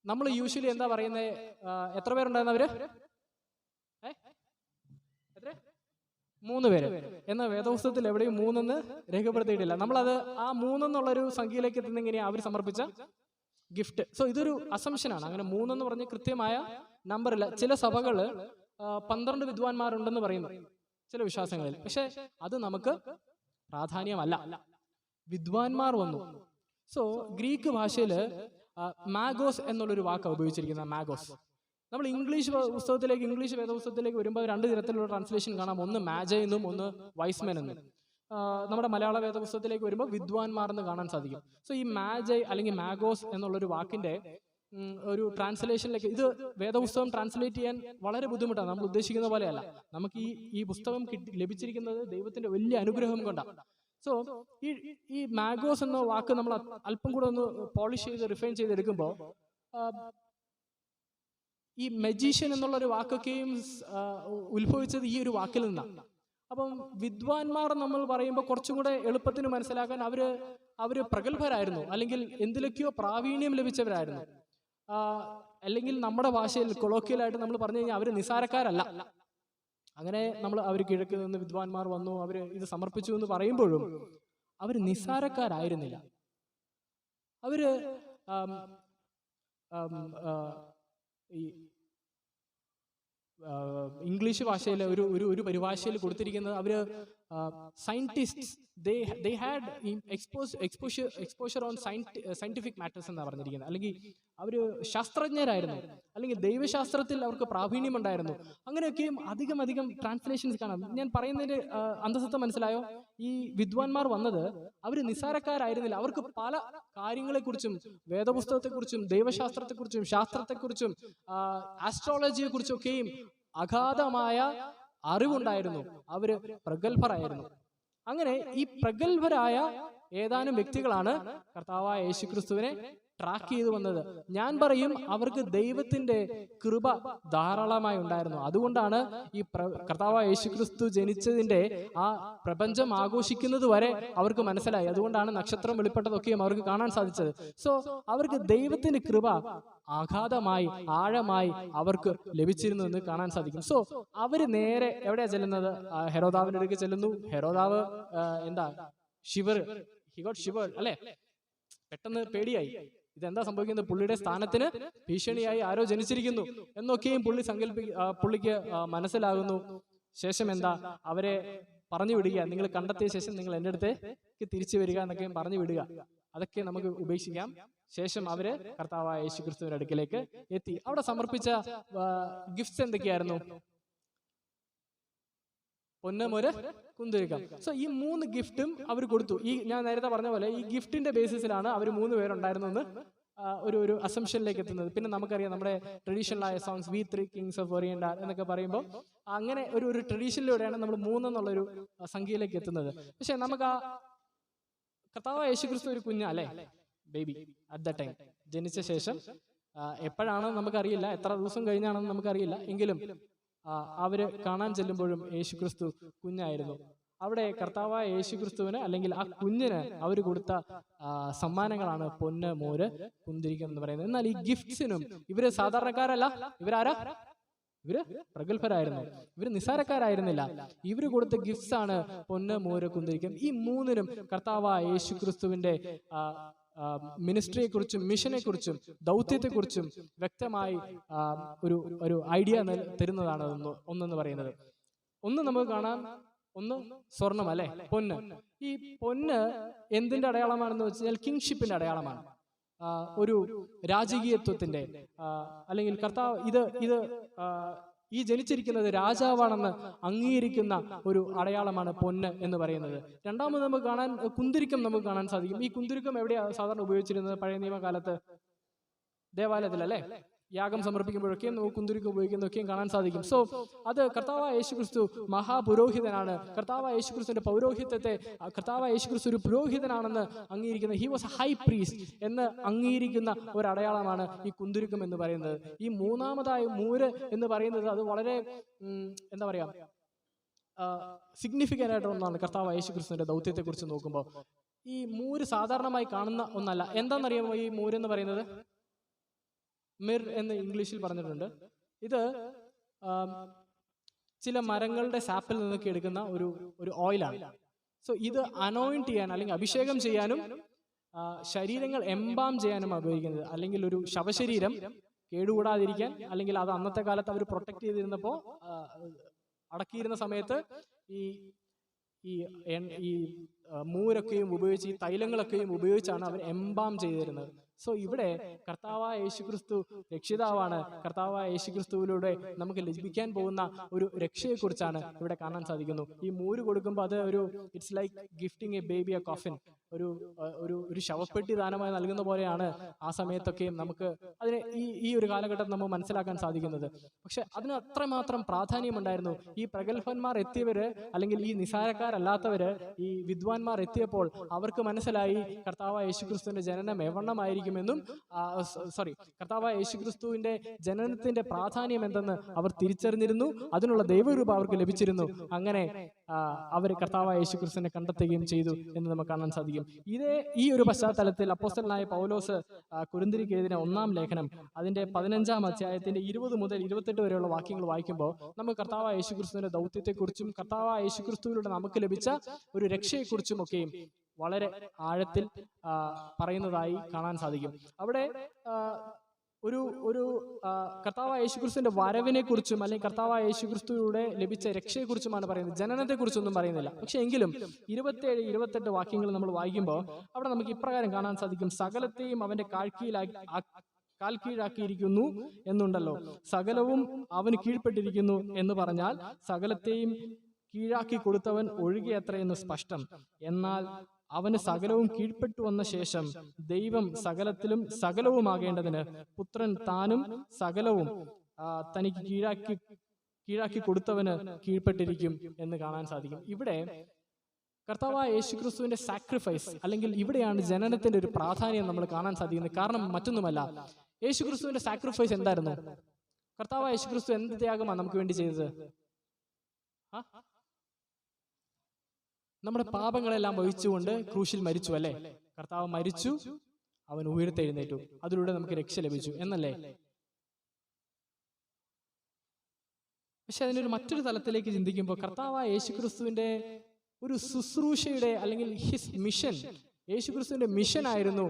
നമ്മൾ യൂഷ്വലി എന്താ പറയുന്നത്? എത്ര പേരുണ്ടായിരുന്നവര്? 3 പേര്. എന്നാൽ വേദപുസ്തകത്തിൽ എവിടെയും 3 രേഖപ്പെടുത്തിയിട്ടില്ല. നമ്മളത് ആ 3 എന്നുള്ളൊരു സംഖ്യയിലേക്ക് എത്തുന്ന എങ്ങനെയാ? അവർ സമർപ്പിച്ച ഗിഫ്റ്റ്. സോ ഇതൊരു അസംഷനാണ്. അങ്ങനെ 3 എന്ന് പറഞ്ഞ് കൃത്യമായ നമ്പറില്ല. ചില സഭകള് 12 വിദ്വാൻമാരുണ്ടെന്ന് പറയുന്നു ചില വിശ്വാസങ്ങളിൽ. പക്ഷെ അത് നമുക്ക് പ്രാധാന്യമല്ല. വിദ്വാൻമാർ വന്നു. സോ ഗ്രീക്ക് ഭാഷയില് മാഗോസ് എന്നുള്ളൊരു വാക്ക് ഉപയോഗിച്ചിരിക്കുന്ന മാഗോസ്. നമ്മൾ ഇംഗ്ലീഷ് വേദപുസ്തകത്തിലേക്ക് വരുമ്പോൾ 2 തരത്തിലുള്ള ട്രാൻസ്ലേഷൻ കാണാം. ഒന്ന് മാജ എന്നും ഒന്ന് വൈസ്മെൻ എന്നും. നമ്മുടെ മലയാള വേദപുസ്തകത്തിലേക്ക് വരുമ്പോൾ വിദ്വാൻമാർ എന്ന് കാണാൻ സാധിക്കും. സോ ഈ മാജൈ അല്ലെങ്കിൽ മാഗോസ് എന്നുള്ളൊരു വാക്കിന്റെ ഒരു ട്രാൻസ്ലേഷനിലേക്ക്, ഇത് വേദപുസ്തകം ട്രാൻസ്ലേറ്റ് ചെയ്യാൻ വളരെ ബുദ്ധിമുട്ടാണ്. നമ്മൾ ഉദ്ദേശിക്കുന്ന പോലെയല്ല. നമുക്ക് ഈ പുസ്തകം ലഭിച്ചിരിക്കുന്നത് ദൈവത്തിന്റെ വലിയ അനുഗ്രഹം കൊണ്ടാണ്. സോ ഈ മാഗോസ് എന്ന വാക്ക് നമ്മൾ അല്പം കൂടെ ഒന്ന് പോളിഷ് ചെയ്ത് റിഫൈൻ ചെയ്തെടുക്കുമ്പോൾ ഈ മെജീഷ്യൻ എന്നുള്ളൊരു വാക്കൊക്കെയും ഉത്ഭവിച്ചത് ഈ ഒരു വാക്കിൽ നിന്നാണ്. അപ്പം വിദ്വാൻമാർ നമ്മൾ പറയുമ്പോൾ കുറച്ചും കൂടെ എളുപ്പത്തിന് മനസ്സിലാക്കാൻ അവര് പ്രഗത്ഭരായിരുന്നു, അല്ലെങ്കിൽ എന്തിലൊക്കെയോ പ്രാവീണ്യം ലഭിച്ചവരായിരുന്നു. അല്ലെങ്കിൽ നമ്മുടെ ഭാഷയിൽ കൊളോക്കിയലായിട്ട് നമ്മൾ പറഞ്ഞു കഴിഞ്ഞാൽ അവര് നിസാരക്കാരല്ല. അങ്ങനെ അവർ കിഴക്ക് നിന്ന് വിദ്വാൻമാർ വന്നു, അവര് ഇത് സമർപ്പിച്ചു എന്ന് പറയുമ്പോഴും അവര് നിസാരക്കാരായിരുന്നില്ല. അവര് ഈ ഇംഗ്ലീഷ് ഭാഷയിൽ ഒരു പരിഭാഷയിൽ കൊടുത്തിരിക്കുന്നത് അവര് scientist, they had exposure on scientific matters എന്നാണ് പറഞ്ഞിരിക്കുന്നത്. അല്ലെങ്കിൽ അവർ ശാസ്ത്രജ്ഞരായിരുന്നു, അല്ലെങ്കിൽ ദൈവശാസ്ത്രത്തിൽ അവർക്ക് പ്രാവീണ്യം ഉണ്ടായിരുന്നു. അങ്ങനെയൊക്കെയും അധികം ട്രാൻസ്ലേഷൻസ് കാണാം. ഞാൻ പറയുന്നതിന്റെ അന്തസത്ത മനസ്സിലായോ? ഈ വിദ്വാൻമാർ വന്നത് അവർ നിസ്സാരക്കാരായിരുന്നില്ല. അവർക്ക് പല കാര്യങ്ങളെക്കുറിച്ചും, വേദപുസ്തകത്തെക്കുറിച്ചും, ദൈവശാസ്ത്രത്തെക്കുറിച്ചും, ശാസ്ത്രത്തെക്കുറിച്ചും, ആസ്ട്രോളജിയെക്കുറിച്ചും ഒക്കെയും അഗാധമായ അറിവുണ്ടായിരുന്നു. അവര് പ്രഗത്ഭരായിരുന്നു. അങ്ങനെ ഈ പ്രഗത്ഭരായ ഏതാനും വ്യക്തികളാണ് കർത്താവായ യേശുക്രിസ്തുവിനെ ട്രാക്ക് ചെയ്തു വന്നത്. ഞാൻ പറയും, അവർക്ക് ദൈവത്തിന്റെ കൃപ ധാരാളമായി ഉണ്ടായിരുന്നു. അതുകൊണ്ടാണ് ഈ കർത്താവായ യേശുക്രിസ്തു ജനിച്ചതിന്റെ ആ പ്രപഞ്ചം ആഘോഷിക്കുന്നത് വരെ അവർക്ക് മനസ്സിലായി. അതുകൊണ്ടാണ് നക്ഷത്രം വെളിപ്പെട്ടതൊക്കെയും അവർക്ക് കാണാൻ സാധിച്ചത്. സോ അവർക്ക് ദൈവത്തിന്റെ കൃപ അഗാധമായി, ആഴമായി അവർക്ക് ലഭിച്ചിരുന്നു എന്ന് കാണാൻ സാധിക്കും. സോ അവര് നേരെ എവിടെയാ ചെല്ലുന്നത്? ഹെരോദാവിന്റെ അടുക്ക് ചെല്ലുന്നു. ഹെരോദാവ് എന്താ ഹി ഗോട്ട് ഷിവർ അല്ലെ? പെട്ടെന്ന് പേടിയായി. ഇതെന്താ സംഭവിക്കുന്നത്? പുള്ളിയുടെ സ്ഥാനത്തിന് ഭീഷണിയായി ആരോ ജനിച്ചിരിക്കുന്നു എന്നൊക്കെയും പുള്ളിക്ക് മനസ്സിലാകുന്നു. ശേഷം എന്താ? അവരെ പറഞ്ഞു വിടുക, നിങ്ങൾ കണ്ടെത്തിയ ശേഷം നിങ്ങൾ എൻ്റെ അടുത്തേക്ക് തിരിച്ചു വരിക എന്നൊക്കെയും പറഞ്ഞു വിടുക. അതൊക്കെ നമുക്ക് ഉപേക്ഷിക്കാം. ശേഷം അവര് കർത്താവായ യേശുക്രിസ്തുവിന്റെ അടുക്കിലേക്ക് എത്തി. അവിടെ സമർപ്പിച്ച ഗിഫ്റ്റ്സ് എന്തൊക്കെയായിരുന്നു? പൊന്നമൊരു കുന്തിരിക്കം. സോ ഈ 3 ഗിഫ്റ്റും അവർ കൊടുത്തു. ഈ ഞാൻ നേരത്തെ പറഞ്ഞ പോലെ ഈ ഗിഫ്റ്റിന്റെ ബേസിസിലാണ് അവർ 3 പേരുണ്ടായിരുന്നെന്ന് ഒരു അസംഷനിലേക്ക് എത്തുന്നത്. പിന്നെ നമുക്കറിയാം, നമ്മുടെ ട്രഡീഷണലായ songs we 3 kings of orient എന്നൊക്കെ പറയുമ്പോൾ അങ്ങനെ ഒരു ട്രഡീഷനിലൂടെയാണ് നമ്മൾ 3 എന്നുള്ളൊരു സംഖ്യയിലേക്ക് എത്തുന്നത്. പക്ഷെ നമുക്ക് ആ കർത്താവായ യേശുക്രിസ്തു ഒരു കുഞ്ഞ അല്ലെ, ബേബി അറ്റ് ദ ടൈം ജനിച്ച ശേഷം എപ്പോഴാണെന്ന് നമുക്കറിയില്ല, എത്ര ദിവസം കഴിഞ്ഞാണെന്ന് നമുക്കറിയില്ല. എങ്കിലും അവര് കാണാൻ ചെല്ലുമ്പോഴും യേശുക്രിസ്തു കുഞ്ഞായിരുന്നു. അവിടെ കർത്താവായ യേശുക്രിസ്തുവിന്, അല്ലെങ്കിൽ ആ കുഞ്ഞിന് അവർ കൊടുത്ത സമ്മാനങ്ങളാണ് പൊന്ന്, മോര്, കുന്തിരിക്കം എന്ന് പറയുന്നത്. എന്നാൽ ഈ ഗിഫ്റ്റ്സിനും ഇവര് സാധാരണക്കാരല്ല. ഇവരാരാ? ഇവര് പ്രഗത്ഭരായിരുന്നു. ഇവര് നിസ്സാരക്കാരായിരുന്നില്ല. ഇവര് കൊടുത്ത ഗിഫ്റ്റ്സ് ആണ് പൊന്ന്, മോര്, കുന്തിരിക്കം. ഈ 3നും കർത്താവായ യേശുക്രിസ്തുവിന്റെ മിനിസ്ട്രിയെ കുറിച്ചും, മിഷനെ കുറിച്ചും, ദൗത്യത്തെ കുറിച്ചും വ്യക്തമായി ഒരു ഐഡിയ തരുന്നതാണ് ഒന്നെന്ന് പറയുന്നത്. ഒന്ന് നമുക്ക് കാണാം, ഒന്ന് സ്വർണം അല്ലെ, പൊന്ന്. ഈ പൊന്ന് എന്തിന്റെ അടയാളമാണെന്ന് വെച്ചാൽ കിങ്ഷിപ്പിന്റെ അടയാളമാണ്. ഒരു രാജകീയത്വത്തിന്റെ, അല്ലെങ്കിൽ കർത്താവ് ഇത് ഈ ജനിച്ചിരിക്കുന്നത് രാജാവാണെന്ന് അംഗീകരിക്കുന്ന ഒരു അടയാളമാണ് പൊന്ന് എന്ന് പറയുന്നത്. രണ്ടാമത് നമുക്ക് കാണാൻ കുന്തിരിക്കം നമുക്ക് കാണാൻ സാധിക്കും. ഈ കുന്തിരിക്കം എവിടെയാണ് സാധാരണ ഉപയോഗിച്ചിരുന്നത്? പഴയ നിയമകാലത്ത് ദേവാലയത്തിൽ അല്ലെ, യാഗം സമർപ്പിക്കുമ്പോഴൊക്കെയും നമുക്ക് കുന്തിരിക്കം ഉപയോഗിക്കുന്നതൊക്കെയും കാണാൻ സാധിക്കും. സോ അത് കർത്താവായ യേശുക്രിസ്തു മഹാപുരോഹിതനാണ്. കർത്താവായ യേശുക്രിസ്തുവിന്റെ പൗരോഹിത്യത്തെ കർത്താവായ യേശുക്രിസ്തു ഒരു പുരോഹിതനാണെന്ന് അംഗീകരിക്കുന്ന, ഹി വാസ് ഹൈ പ്രീസ്റ്റ് എന്ന് അംഗീകരിക്കുന്ന ഒരു അടയാളമാണ് ഈ കുന്തിരിക്കം എന്ന് പറയുന്നത്. ഈ മൂന്നാമതായി മൂര് എന്ന് പറയുന്നത് അത് വളരെ എന്താ പറയാ, സിഗ്നിഫിക്കൻ്റ് ആയിട്ടുള്ള ഒന്നാണ് കർത്താവായ യേശുക്രിസ്തുവിന്റെ ദൗത്യത്തെ കുറിച്ച് നോക്കുമ്പോൾ. ഈ മൂര് സാധാരണമായി കാണുന്ന ഒന്നല്ല. എന്താണെന്നറിയാമോ ഈ മൂരെന്ന് പറയുന്നത്? മിർ എന്ന് ഇംഗ്ലീഷിൽ പറഞ്ഞിട്ടുണ്ട്. ഇത് ചില മരങ്ങളുടെ സാപ്പിൽ നിന്നൊക്കെ എടുക്കുന്ന ഒരു ഓയിലാണ്. സോ ഇത് അനോയിന്റ് ചെയ്യാൻ, അല്ലെങ്കിൽ അഭിഷേകം ചെയ്യാനും ശരീരങ്ങൾ എംബാം ചെയ്യാനും ഉപയോഗിക്കുന്നത്. അല്ലെങ്കിൽ ഒരു ശവശരീരം കേടുകൂടാതിരിക്കാൻ, അല്ലെങ്കിൽ അത് അന്നത്തെ കാലത്ത് അവർ പ്രൊട്ടക്ട് ചെയ്തിരുന്നപ്പോൾ അടക്കിയിരുന്ന സമയത്ത് ഈ മൂരൊക്കെയും ഉപയോഗിച്ച്, ഈ തൈലങ്ങളൊക്കെയും ഉപയോഗിച്ചാണ് അവർ എംബാം ചെയ്തിരുന്നത്. സോ ഇവിടെ കർത്താവായ യേശുക്രിസ്തു രക്ഷിതാവാണ്. കർത്താവായ യേശുക്രിസ്തുവിലൂടെ നമുക്ക് ലഭിക്കാൻ പോകുന്ന ഒരു രക്ഷയെക്കുറിച്ചാണ് ഇവിടെ കാണാൻ സാധിക്കുന്നു. ഈ മൂര് കൊടുക്കുമ്പോൾ അത് it's like gifting A baby A coffin, ഒരു ശവപ്പെട്ടി ദാനമായി നൽകുന്ന പോലെയാണ് ആ സമയത്തൊക്കെയും നമുക്ക് അതിനെ ഈ ഒരു കാലഘട്ടത്തിൽ നമുക്ക് മനസ്സിലാക്കാൻ സാധിക്കുന്നത്. പക്ഷെ അതിന് അത്രമാത്രം പ്രാധാന്യമുണ്ടായിരുന്നു. ഈ പ്രഗത്ഭന്മാർ എത്തിയവര്, അല്ലെങ്കിൽ ഈ നിസാരക്കാരല്ലാത്തവര്, ഈ വിദ്വാൻമാർ എത്തിയപ്പോൾ അവർക്ക് മനസ്സിലായി കർത്താവായ യേശുക്രിസ്തുവിന്റെ ജനനം എവണ്ണമായിരിക്കുമെന്നും, കർത്താവായ യേശുക്രിസ്തുവിന്റെ ജനനത്തിന്റെ പ്രാധാന്യം എന്തെന്ന് അവർ തിരിച്ചറിഞ്ഞിരുന്നു. അതിനുള്ള ദൈവരൂപ അവർക്ക് ലഭിച്ചിരുന്നു. അങ്ങനെ അവർ കർത്താവായ യേശുക്രിസ്തുവിനെ കണ്ടെത്തുകയും ചെയ്തു എന്ന് നമുക്ക് കാണാൻ സാധിക്കും. ഈ ഒരു പശ്ചാത്തലത്തിൽ അപ്പോസ്തലനായ പൗലോസ് കൊരിന്ത്യർക്ക് എഴുതിയ 1-ാം ലേഖനം അതിന്റെ 15-ാം അധ്യായത്തിന്റെ 20 മുതൽ 28 വരെയുള്ള വാക്യങ്ങൾ വായിക്കുമ്പോൾ നമുക്ക് കർത്താവായ യേശുക്രിസ്തുവിന്റെ ദൗത്യത്തെക്കുറിച്ചും കർത്താവായ യേശുക്രിസ്തുവിലൂടെ നമുക്ക് ലഭിച്ച ഒരു രക്ഷയെക്കുറിച്ചും ഒക്കെയും വളരെ ആഴത്തിൽ പറയുന്നതായി കാണാൻ സാധിക്കും. അവിടെ ഒരു ഒരു കർത്താവായ യേശുക്രിസ്തുവിന്റെ വരവിനെ കുറിച്ചും അല്ലെങ്കിൽ കർത്താവായ യേശുക്രിസ്തുവിലൂടെ ലഭിച്ച രക്ഷയെക്കുറിച്ചുമാണ് പറയുന്നത്, ജനനത്തെക്കുറിച്ചൊന്നും പറയുന്നില്ല. പക്ഷെ എങ്കിലും 27, 28 വാക്യങ്ങൾ നമ്മൾ വായിക്കുമ്പോൾ അവിടെ നമുക്ക് ഇപ്രകാരം കാണാൻ സാധിക്കും: സകലത്തെയും അവന്റെ കാൽ കീഴാക്കിയിരിക്കുന്നു എന്നുണ്ടല്ലോ. സകലവും അവന് കീഴ്പ്പെട്ടിരിക്കുന്നു എന്ന് പറഞ്ഞാൽ സകലത്തെയും കീഴാക്കി കൊടുത്തവൻ ഒഴികെയത്ര എന്ന് സ്പഷ്ടം. എന്നാൽ അവന് സകലവും കീഴ്പ്പെട്ടു വന്ന ശേഷം ദൈവം സകലത്തിലും സകലവുമാകേണ്ടതിന് പുത്രൻ താനും സകലവും തനിക്ക് കീഴാക്കി കൊടുത്തവന് കീഴ്പ്പെട്ടിരിക്കും എന്ന് കാണാൻ സാധിക്കും. ഇവിടെ കർത്താവായ യേശുക്രിസ്തുവിന്റെ സാക്രിഫൈസ്, അല്ലെങ്കിൽ ഇവിടെയാണ് ജനനത്തിന്റെ ഒരു പ്രാധാന്യം നമ്മൾ കാണാൻ സാധിക്കുന്നത്. കാരണം മറ്റൊന്നുമല്ല, യേശുക്രിസ്തുവിന്റെ സാക്രിഫൈസ് എന്തായിരുന്നു? കർത്താവായ യേശുക്രിസ്തു എന്ത് ത്യാഗമാണ് നമുക്ക് വേണ്ടി ചെയ്തത്? നമ്മുടെ പാപങ്ങളെല്ലാം വഹിച്ചുകൊണ്ട് ക്രൂശിൽ മരിച്ചു, അല്ലേ? കർത്താവ് മരിച്ചു, അവൻ ഉയർത്തെഴുന്നേറ്റു, അതിലൂടെ നമുക്ക് രക്ഷ ലഭിച്ചു എന്നല്ലേ? പക്ഷെ അതിനൊരു മറ്റൊരു തലത്തിലേക്ക് ചിന്തിക്കുമ്പോൾ കർത്താവായ യേശുക്രിസ്തുവിന്റെ ഒരു ശുശ്രൂഷയുടെ അല്ലെങ്കിൽ ഹിസ് മിഷൻ, യേശുക്രിസ്തുവിന്റെ മിഷൻ ആയിരുന്നു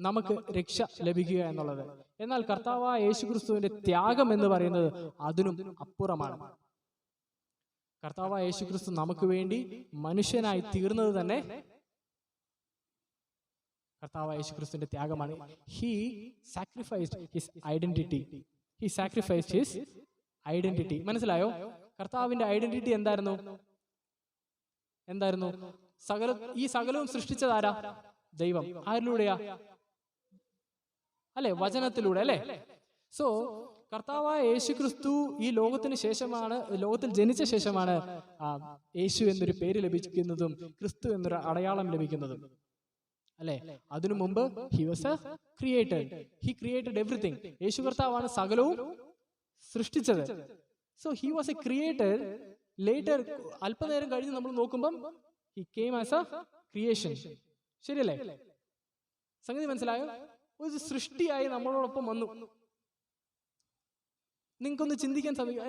നമുക്ക് രക്ഷ ലഭിക്കുക എന്നുള്ളത്. എന്നാൽ കർത്താവായ യേശുക്രിസ്തുവിന്റെ ത്യാഗം എന്ന് പറയുന്നത് അതിനും അപ്പുറമാണ്. കർത്താവായ യേശുക്രിസ്തു നമുക്ക് വേണ്ടി മനുഷ്യനായി തീർന്നത് തന്നെ കർത്താവായ യേശുക്രിസ്തുവിന്റെ ത്യാഗമാണ്. He sacrificed his identity. He sacrificed his identity. മനസ്സിലായോ? കർത്താവിന്റെ ഐഡന്റിറ്റി എന്തായിരുന്നു? ഈ സകലവും സൃഷ്ടിച്ചതാരാ? ദൈവം. ആരിലൂടെയാ? അല്ലെ? വചനത്തിലൂടെ, അല്ലെ? സോ കർത്താവായ യേശുക്രിസ്തു ഈ ലോകത്തിൽ ജനിച്ച ശേഷമാണ് യേശു എന്നൊരു പേര് ലഭിക്കുന്നതും ക്രിസ്തു എന്നൊരു അടയാളം ലഭിക്കുന്നതും, അല്ലെ? അതിനു മുമ്പ് he was a created. He created everything. യേശു കർത്താവാണ് സകലവും സൃഷ്ടിച്ചത്. So he was a created. Later അല്പനേരം കഴിഞ്ഞ് നമ്മൾ നോക്കുമ്പം he came as a creation. ശരിയല്ലേ? സംഗതി മനസ്സിലായോ? ഒരു സൃഷ്ടിയായി നമ്മളോടൊപ്പം വന്നു. നിങ്ങൾക്കൊന്ന് ചിന്തിക്കാൻ സാധിക്കും.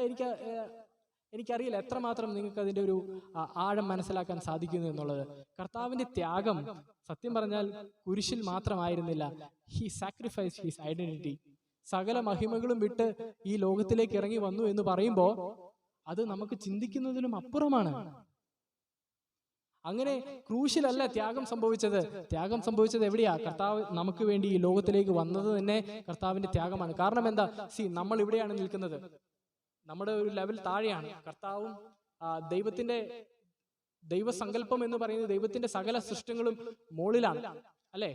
എനിക്കറിയില്ല എത്രമാത്രം നിങ്ങൾക്ക് അതിന്റെ ഒരു ആഴം മനസ്സിലാക്കാൻ സാധിക്കുന്നു എന്നുള്ളത്. കർത്താവിന്റെ ത്യാഗം സത്യം പറഞ്ഞാൽ കുരിശിൽ മാത്രമായിരുന്നില്ല. He sacrifice his identity. സകല മഹിമകളും വിട്ട് ഈ ലോകത്തിലേക്ക് ഇറങ്ങി വന്നു എന്ന് പറയുമ്പോൾ അത് നമുക്ക് ചിന്തിക്കുന്നതിലും അപ്പുറമാണ്. അങ്ങനെ ക്രൂശിലല്ല ത്യാഗം സംഭവിച്ചത്. ത്യാഗം സംഭവിച്ചത് എവിടെയാ? കർത്താവ് നമുക്ക് വേണ്ടി ഈ ലോകത്തിലേക്ക് വന്നത് തന്നെ കർത്താവിന്റെ ത്യാഗമാണ്. കാരണം എന്താ? നമ്മൾ ഇവിടെയാണ് നിൽക്കുന്നത്, നമ്മുടെ ഒരു ലെവൽ താഴെയാണ്. കർത്താവും ദൈവസങ്കല്പം എന്ന് പറയുന്നത് ദൈവത്തിന്റെ സകല സൃഷ്ടങ്ങളും മുകളിലാണ്, അല്ലെ?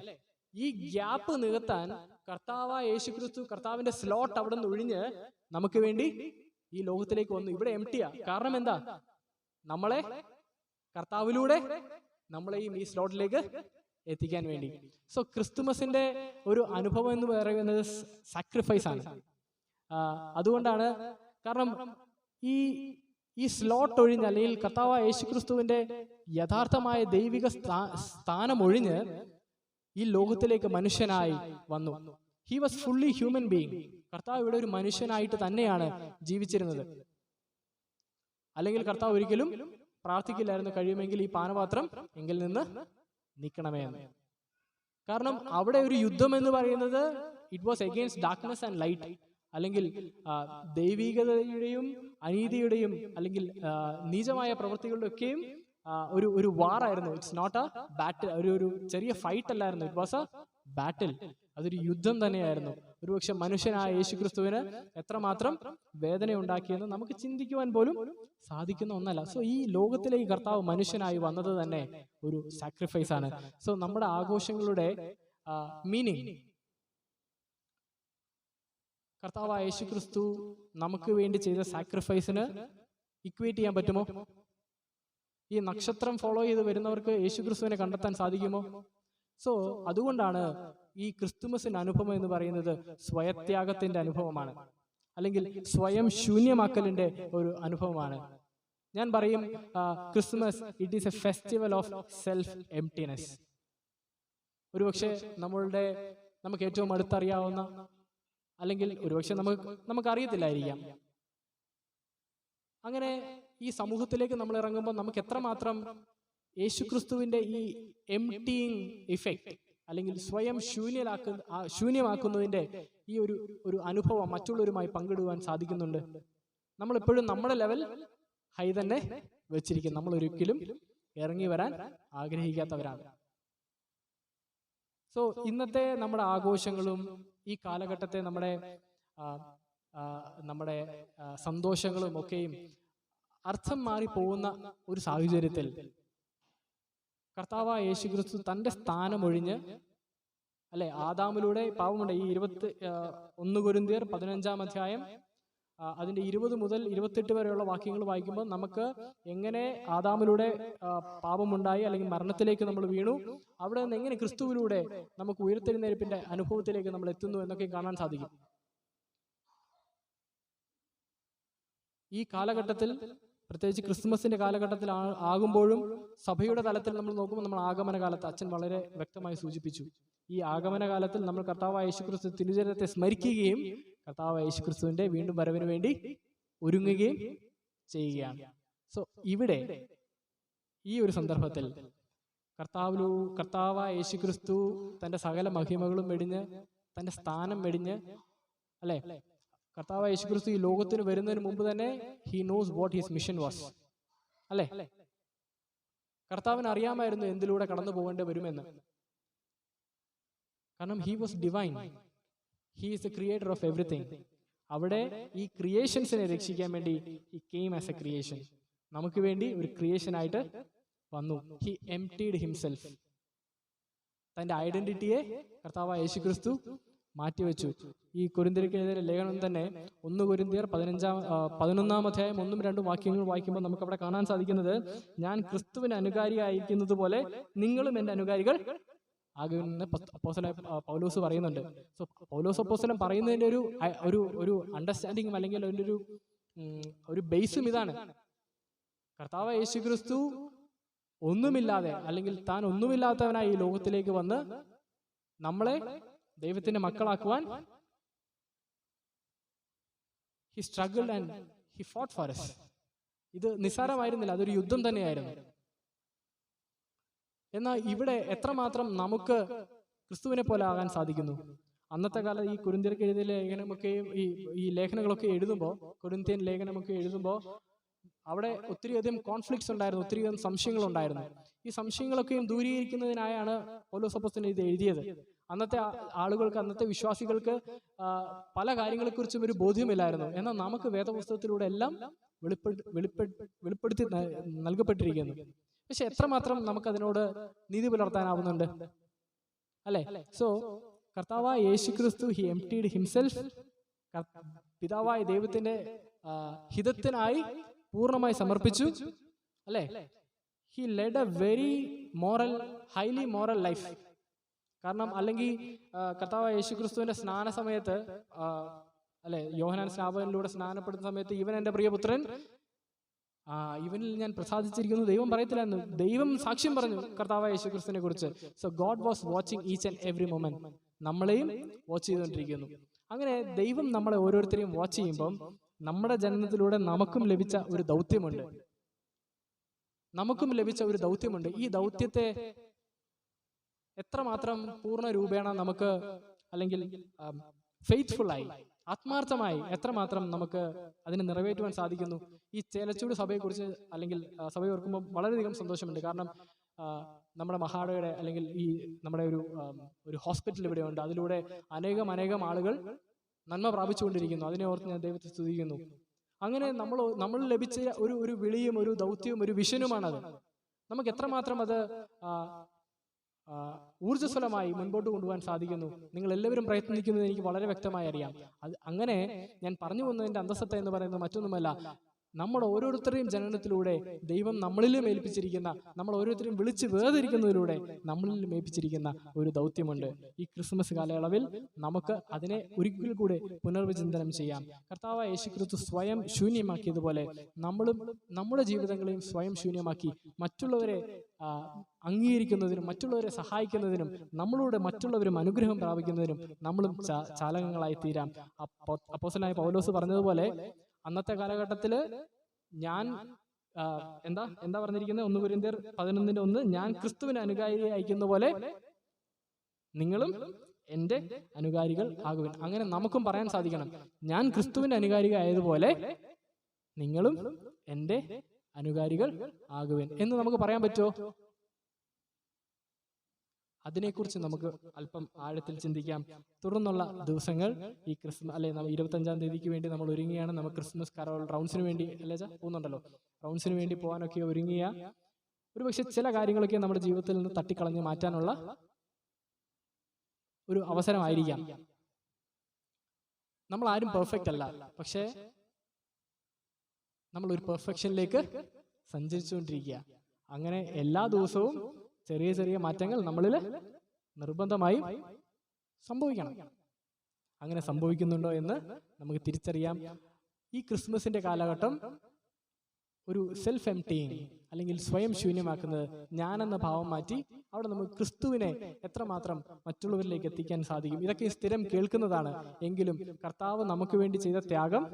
ഈ ഗ്യാപ്പ് നികത്താൻ കർത്താവായ യേശുക്രിസ്തു കർത്താവിന്റെ സ്ലോട്ട് അവിടെ നിന്ന് ഒഴിഞ്ഞ് നമുക്ക് വേണ്ടി ഈ ലോകത്തിലേക്ക് വന്നു. ഇവിടെ എംപ്റ്റിയാ. കാരണം എന്താ? നമ്മളെ കർത്താവിലൂടെ നമ്മളെയും ഈ സ്ലോട്ടിലേക്ക് എത്തിക്കാൻ വേണ്ടി. സോ ക്രിസ്തുമസിന്റെ ഒരു അനുഭവം എന്ന് പറയുന്നത് സാക്രിഫൈസ് ആണ്. അതുകൊണ്ടാണ്, കാരണം ഈ സ്ലോട്ട് ഒഴിഞ്ഞ്, അല്ലെങ്കിൽ കർത്താവായ യേശുക്രിസ്തുവിന്റെ യഥാർത്ഥമായ ദൈവിക സ്ഥാനം ഒഴിഞ്ഞ് ഈ ലോകത്തിലേക്ക് മനുഷ്യനായി വന്നു. He was fully human being. കർത്താവ് ഇവിടെ ഒരു മനുഷ്യനായിട്ട് തന്നെയാണ് ജീവിച്ചിരുന്നത്. അല്ലെങ്കിൽ കർത്താവ് ഒരിക്കലും പ്രാർത്ഥിക്കില്ലായിരുന്നു, കഴിയുമെങ്കിൽ ഈ പാനപാത്രം എങ്കിൽ നിന്ന് നീക്കണമേ എന്ന്. കാരണം അവിടെ ഒരു യുദ്ധം എന്ന് പറയുന്നത് it was against darkness and light. അല്ലെങ്കിൽ ദൈവികതയുടെയും അനീതിയുടെയും അല്ലെങ്കിൽ നീചമായ പ്രവൃത്തികളുടെ ഒക്കെയും ഒരു വാറായിരുന്നു. It's not a battle. ഒരു ചെറിയ ഫൈറ്റ് അല്ലായിരുന്നു. It was a battle. അതൊരു യുദ്ധം തന്നെയായിരുന്നു. ഒരുപക്ഷെ മനുഷ്യനായ യേശുക്രിസ്തുവിന് എത്രമാത്രം വേദന ഉണ്ടാക്കിയെന്ന് നമുക്ക് ചിന്തിക്കുവാൻ പോലും സാധിക്കുന്ന ഒന്നല്ല. സോ ഈ ലോകത്തിലേക്ക് കർത്താവ് മനുഷ്യനായി വന്നത് തന്നെ ഒരു സാക്രിഫൈസ് ആണ്. സോ നമ്മുടെ ആഘോഷങ്ങളുടെ മീനിങ് കർത്താവായ യേശുക്രിസ്തു നമുക്ക് വേണ്ടി ചെയ്ത സാക്രിഫൈസിന് ഇക്വേറ്റ് ചെയ്യാൻ പറ്റുമോ? ഈ നക്ഷത്രം ഫോളോ ചെയ്ത് വരുന്നവർക്ക് യേശുക്രിസ്തുവിനെ കണ്ടെത്താൻ സാധിക്കുമോ? സോ അതുകൊണ്ടാണ് ഈ ക്രിസ്തുമസിന്റെ അനുഭവം എന്ന് പറയുന്നത് സ്വയത്യാഗത്തിന്റെ അനുഭവമാണ്, അല്ലെങ്കിൽ സ്വയം ശൂന്യമാക്കലിന്റെ ഒരു അനുഭവമാണ്. ഞാൻ പറയും Christmas it is A festival of self emptiness. ഒരുപക്ഷെ നമുക്ക് ഏറ്റവും അടുത്തറിയാവുന്ന, അല്ലെങ്കിൽ ഒരുപക്ഷെ നമുക്കറിയത്തില്ലായിരിക്കാം, അങ്ങനെ ഈ സമൂഹത്തിലേക്ക് നമ്മൾ ഇറങ്ങുമ്പോൾ നമുക്ക് എത്രമാത്രം യേശുക്രിസ്തുവിന്റെ ഈ എംപ്റ്റിയിങ് ഇഫക്റ്റ് അല്ലെങ്കിൽ സ്വയം ശൂന്യമാക്കുന്നതിന്റെ ഈ ഒരു അനുഭവം മറ്റുള്ളവരുമായി പങ്കിടുവാൻ സാധിക്കുന്നുണ്ട്? നമ്മളെപ്പോഴും നമ്മുടെ ലെവൽ ഹൈ തന്നെ വെച്ചിരിക്കും. നമ്മൾ ഒരിക്കലും ഇറങ്ങി വരാൻ ആഗ്രഹിക്കാത്തവരാണ്. സോ ഇന്നത്തെ നമ്മുടെ ആഘോഷങ്ങളും ഈ കാലഘട്ടത്തെ നമ്മുടെ സന്തോഷങ്ങളും ഒക്കെയും അർത്ഥം മാറി പോകുന്ന ഒരു സാഹചര്യത്തിൽ കർത്താവായ യേശുക്രിസ്തു തന്റെ സ്ഥാനമൊഴിഞ്ഞ്, അല്ലെ, ആദാമിലൂടെ പാപമുണ്ട്. ഈ 1 കൊരിന്ത്യർ 15-ാം അധ്യായം അതിന്റെ 20 മുതൽ 28 വരെയുള്ള വാക്യങ്ങൾ വായിക്കുമ്പോൾ നമുക്ക് എങ്ങനെ ആദാമിലൂടെ പാപമുണ്ടായി അല്ലെങ്കിൽ മരണത്തിലേക്ക് നമ്മൾ വീണു, അവിടെ നിന്ന് എങ്ങനെ ക്രിസ്തുവിലൂടെ നമുക്ക് ഉയർത്തെഴുന്നേൽപ്പിന്റെ അനുഭവത്തിലേക്ക് നമ്മൾ എത്തുന്നു എന്നൊക്കെ കാണാൻ സാധിക്കും. ഈ കാലഘട്ടത്തിൽ, പ്രത്യേകിച്ച് ക്രിസ്മസിന്റെ കാലഘട്ടത്തിൽ ആകുമ്പോഴും സഭയുടെ തലത്തിൽ നമ്മൾ നോക്കുമ്പോൾ, നമ്മൾ ആഗമന കാലത്ത് അച്ഛൻ വളരെ വ്യക്തമായി സൂചിപ്പിച്ചു, ഈ ആഗമന കാലത്തിൽ നമ്മൾ കർത്താവായ യേശുക്രിസ്തു തിരുശരീരത്തെ സ്മരിക്കുകയും കർത്താവായ യേശുക്രിസ്തുവിന്റെ വീണ്ടും വരവിന് വേണ്ടി ഒരുങ്ങുകയും ചെയ്യുകയാണ്. സോ ഇവിടെ ഈ ഒരു സന്ദർഭത്തിൽ കർത്താവായ യേശുക്രിസ്തു തന്റെ സകല മഹിമകളും വെടിഞ്ഞ്, തന്റെ സ്ഥാനം വെടിഞ്ഞ്, അല്ലെ, കർത്താവായ യേശുക്രിസ്തു ഈ ലോകത്തിന് വരുന്നതിന് മുമ്പ് തന്നെ he knows what his mission was, അല്ലെ. കർത്താവിന് അറിയാമായിരുന്നു എന്തിലൂടെ കടന്നു പോകേണ്ടി വരുമെന്ന്. കാരണം he was divine, he is the creator of everything. അവിടെ ഈ ക്രിയേഷൻസിനെ രക്ഷിക്കാൻ വേണ്ടി he came as a creation, നമുക്ക് വേണ്ടി ഒരു ക്രിയേഷൻ ആയിട്ട് വന്നു. He emptied himself. തന്റെ ഐഡന്റിറ്റിയെ കർത്താവായ യേശുക്രിസ്തു മാറ്റിവെച്ചു. ഈ കൊരിന്ത്യർക്ക് എഴുതിയ ലേഖനം തന്നെ 1 കൊരിന്ത്യർ 11-ാം അധ്യായം 1-2 വാക്യങ്ങൾ വായിക്കുമ്പോൾ നമുക്ക് അവിടെ കാണാൻ സാധിക്കുന്നത്, ഞാൻ ക്രിസ്തുവിന് അനുകാരിയായിരിക്കുന്നത് പോലെ നിങ്ങളും എൻ്റെ അനുകാരികൾ ആകുമെന്ന് അപ്പോസ്തലൻ പൗലോസ് പറയുന്നുണ്ട്. സോ പൗലോസ് അപ്പോസ്തലൻ പറയുന്നതിന്റെ ഒരു അണ്ടർസ്റ്റാൻഡിങ്ങും അല്ലെങ്കിൽ അതിൻ്റെ ഒരു ബേസും ഇതാണ്. കർത്താവായ യേശുക്രിസ്തു ഒന്നുമില്ലാതെ, അല്ലെങ്കിൽ താൻ ഒന്നുമില്ലാത്തവനായി ഈ ലോകത്തിലേക്ക് വന്ന് നമ്മളെ ദൈവത്തിന്റെ മക്കളാക്കുവാൻ he struggled and he fought for us. ഇത് നിസ്സാരമായിരുന്നില്ല, അതൊരു യുദ്ധം തന്നെയായിരുന്നു. എന്നാൽ ഇവിടെ എത്രമാത്രം നമുക്ക് ക്രിസ്തുവിനെ പോലെ ആകാൻ സാധിക്കുന്നു? അന്നത്തെ കാലത്ത് ഈ കൊരിന്ത്യർക്ക് എഴുതിയ ലേഖനമൊക്കെയും ഈ ലേഖനങ്ങളൊക്കെ എഴുതുമ്പോൾ, കൊരിന്ത്യൻ ലേഖനമൊക്കെ എഴുതുമ്പോൾ അവിടെ ഒത്തിരിയധികം കോൺഫ്ലിക്ട്സ് ഉണ്ടായിരുന്നു, ഒത്തിരിയധികം സംശയങ്ങളുണ്ടായിരുന്നു. ഈ സംശയങ്ങളൊക്കെയും ദൂരീകരിക്കുന്നതിനായാണ് പൗലോസ് അപ്പോസ്തലൻ ഇത് എഴുതിയത്. അന്നത്തെ ആളുകൾക്ക്, അന്നത്തെ വിശ്വാസികൾക്ക് പല കാര്യങ്ങളെക്കുറിച്ചും ഒരു ബോധ്യമില്ലായിരുന്നു. എന്നാൽ നമുക്ക് വേദപുസ്തകത്തിലൂടെ എല്ലാം വെളിപ്പെടുത്തി നൽകപ്പെട്ടിരിക്കുന്നു. പക്ഷെ എത്രമാത്രം നമുക്കതിനോട് നീതി പുലർത്താനാവുന്നുണ്ട്, അല്ലെ? സോ കർത്താവായ യേശുക്രിസ്തു ഹി എംപ്റ്റീഡ് ഹിംസെൽഫ്, പിതാവായ ദൈവത്തിന്റെ ഹിതത്തിനായി പൂർണ്ണമായി സമർപ്പിച്ചു, അല്ലെ? He lead A very highly moral life. കാരണം അല്ലെങ്കിൽ കർത്താവായ യേശുക്രിസ്തുവിന്റെ സ്നാന സമയത്ത്, അല്ലെ, യോഹന്നാൻ സ്നാപകനിലൂടെ സ്നാനപ്പെടുന്ന സമയത്ത്, ഇവൻ എൻ്റെ പ്രിയപുത്രൻ, ഇവനിൽ ഞാൻ പ്രസാദിച്ചിരിക്കുന്നു ദൈവം പറയത്തില്ലായിരുന്നു, ദൈവം സാക്ഷ്യം പറഞ്ഞു കർത്താവായ യേശുക്രിസ്തുവിനെ കുറിച്ച്. So God was watching each and every moment, നമ്മളെയും വാച്ച് ചെയ്തുകൊണ്ടിരിക്കുന്നു. അങ്ങനെ ദൈവം നമ്മളെ ഓരോരുത്തരെയും വാച്ച് ചെയ്യുമ്പം നമ്മുടെ ജനനത്തിലൂടെ നമുക്കും ലഭിച്ച ഒരു ദൗത്യമുണ്ട്. ഈ ദൗത്യത്തെ എത്രമാത്രം പൂർണ്ണ രൂപേണ നമുക്ക്, അല്ലെങ്കിൽ ഫെയ്ത്ത്ഫുള്ളായി, ആത്മാർത്ഥമായി എത്രമാത്രം നമുക്ക് അതിനെ നിറവേറ്റുവാൻ സാധിക്കുന്നു? ഈ ചേലച്ചൂട് സഭയെക്കുറിച്ച്, അല്ലെങ്കിൽ സഭയെ ഓർക്കുമ്പോൾ വളരെയധികം സന്തോഷമുണ്ട്. കാരണം നമ്മുടെ മഹാടയുടെ, അല്ലെങ്കിൽ ഈ നമ്മുടെ ഒരു ഹോസ്പിറ്റൽ ഇവിടെ ഉണ്ട്, അതിലൂടെ അനേകം ആളുകൾ നന്മ പ്രാപിച്ചുകൊണ്ടിരിക്കുന്നു. അതിനെ ഓർത്ത് ഞാൻ ദൈവത്തെ സ്തുതിക്കുന്നു. അങ്ങനെ നമ്മൾ ലഭിച്ച ഒരു വിളിയും ഒരു ദൗത്യവും ഒരു വിഷനുമാണത്. നമുക്ക് എത്രമാത്രം അത് ഊർജ്ജസ്വലമായി മുൻപോട്ട് കൊണ്ടുപോകാൻ സാധിക്കുന്നു? നിങ്ങൾ എല്ലാവരും പ്രയത്നിക്കുന്നത് എനിക്ക് വളരെ വ്യക്തമായി അറിയാം. അങ്ങനെ ഞാൻ പറഞ്ഞു വന്നതിന്റെ അന്തസത്ത എന്ന് പറയുന്നത് മറ്റൊന്നുമല്ല, നമ്മൾ ഓരോരുത്തരെയും ജനനത്തിലൂടെ ദൈവം നമ്മളിലും ഏൽപ്പിച്ചിരിക്കുന്ന, നമ്മൾ ഓരോരുത്തരെയും വിളിച്ച് വേർതിരിക്കുന്നതിലൂടെ നമ്മളിലും ഏൽപ്പിച്ചിരിക്കുന്ന ഒരു ദൗത്യമുണ്ട്. ഈ ക്രിസ്മസ് കാലയളവിൽ നമുക്ക് അതിനെ ഒരിക്കൽ കൂടെ പുനർവിചിന്തനം ചെയ്യാം. കർത്താവായ യേശുക്രിസ്തു സ്വയം ശൂന്യമാക്കിയതുപോലെ നമ്മളും നമ്മുടെ ജീവിതങ്ങളെയും സ്വയം ശൂന്യമാക്കി മറ്റുള്ളവരെ അംഗീകരിക്കുന്നതിനും മറ്റുള്ളവരെ സഹായിക്കുന്നതിനും നമ്മളുടെ മറ്റുള്ളവരും അനുഗ്രഹം പ്രാപിക്കുന്നതിനും നമ്മളും ചാലകങ്ങളായി തീരാം. അപ്പോസ്തലനായ പൗലോസ് പറഞ്ഞതുപോലെ, അന്നത്തെ കാലഘട്ടത്തില് ഞാൻ എന്താ പറഞ്ഞിരിക്കുന്നത്? 1 കൊരിന്ത്യർ 11:1, ഞാൻ ക്രിസ്തുവിന് അനുകാരിയെ അയക്കുന്ന പോലെ നിങ്ങളും എൻ്റെ അനുകാരികൾ ആകുവിൻ. അങ്ങനെ നമുക്കും പറയാൻ സാധിക്കണം, ഞാൻ ക്രിസ്തുവിൻ്റെ അനുകാരിക ആയതുപോലെ നിങ്ങളും എൻ്റെ അനുകാരികൾ ആകുവിൻ എന്ന് നമുക്ക് പറയാൻ പറ്റുമോ? അതിനെക്കുറിച്ച് നമുക്ക് അല്പം ആഴത്തിൽ ചിന്തിക്കാം. തുടർന്നുള്ള ദിവസങ്ങൾ ഈ ക്രിസ്മസ് അല്ലെ 25-ാം തീയതിക്ക് വേണ്ടി നമ്മൾ ഒരുങ്ങിയാണ്. നമുക്ക് ക്രിസ്മസ് കരോൾ റൗണ്ട്സിന് വേണ്ടി അല്ലേ പോകുന്നുണ്ടല്ലോ, റൗണ്ട്സിന് വേണ്ടി പോകാനൊക്കെ ഒരുങ്ങിയ ഒരുപക്ഷെ ചില കാര്യങ്ങളൊക്കെ നമ്മുടെ ജീവിതത്തിൽ നിന്ന് തട്ടിക്കളഞ്ഞ് മാറ്റാനുള്ള ഒരു അവസരമായിരിക്കാം. നമ്മൾ ആരും പെർഫെക്റ്റ് അല്ല, പക്ഷേ നമ്മൾ ഒരു പെർഫെക്ഷനിലേക്ക് സഞ്ചരിച്ചുകൊണ്ടിരിക്കുക. അങ്ങനെ എല്ലാ ദിവസവും ചെറിയ ചെറിയ മാറ്റങ്ങൾ നമ്മളിൽ നിർബന്ധമായും സംഭവിക്കണം. അങ്ങനെ സംഭവിക്കുന്നുണ്ടോ എന്ന് നമുക്ക് തിരിച്ചറിയാം. ഈ ക്രിസ്മസിന്റെ കാലഘട്ടം ഒരു സെൽഫ് എംപ്റ്റിയിങ് അല്ലെങ്കിൽ സ്വയം ശൂന്യമാക്കുന്നത്, ഞാനെന്ന ഭാവം മാറ്റി അവിടെ നമുക്ക് ക്രിസ്തുവിനെ എത്രമാത്രം മറ്റുള്ളവരിലേക്ക് എത്തിക്കാൻ സാധിക്കും. ഇതൊക്കെ സ്ഥിരം കേൾക്കുന്നതാണ്. എങ്കിലും കർത്താവ് നമുക്ക് വേണ്ടി ചെയ്ത ത്യാഗം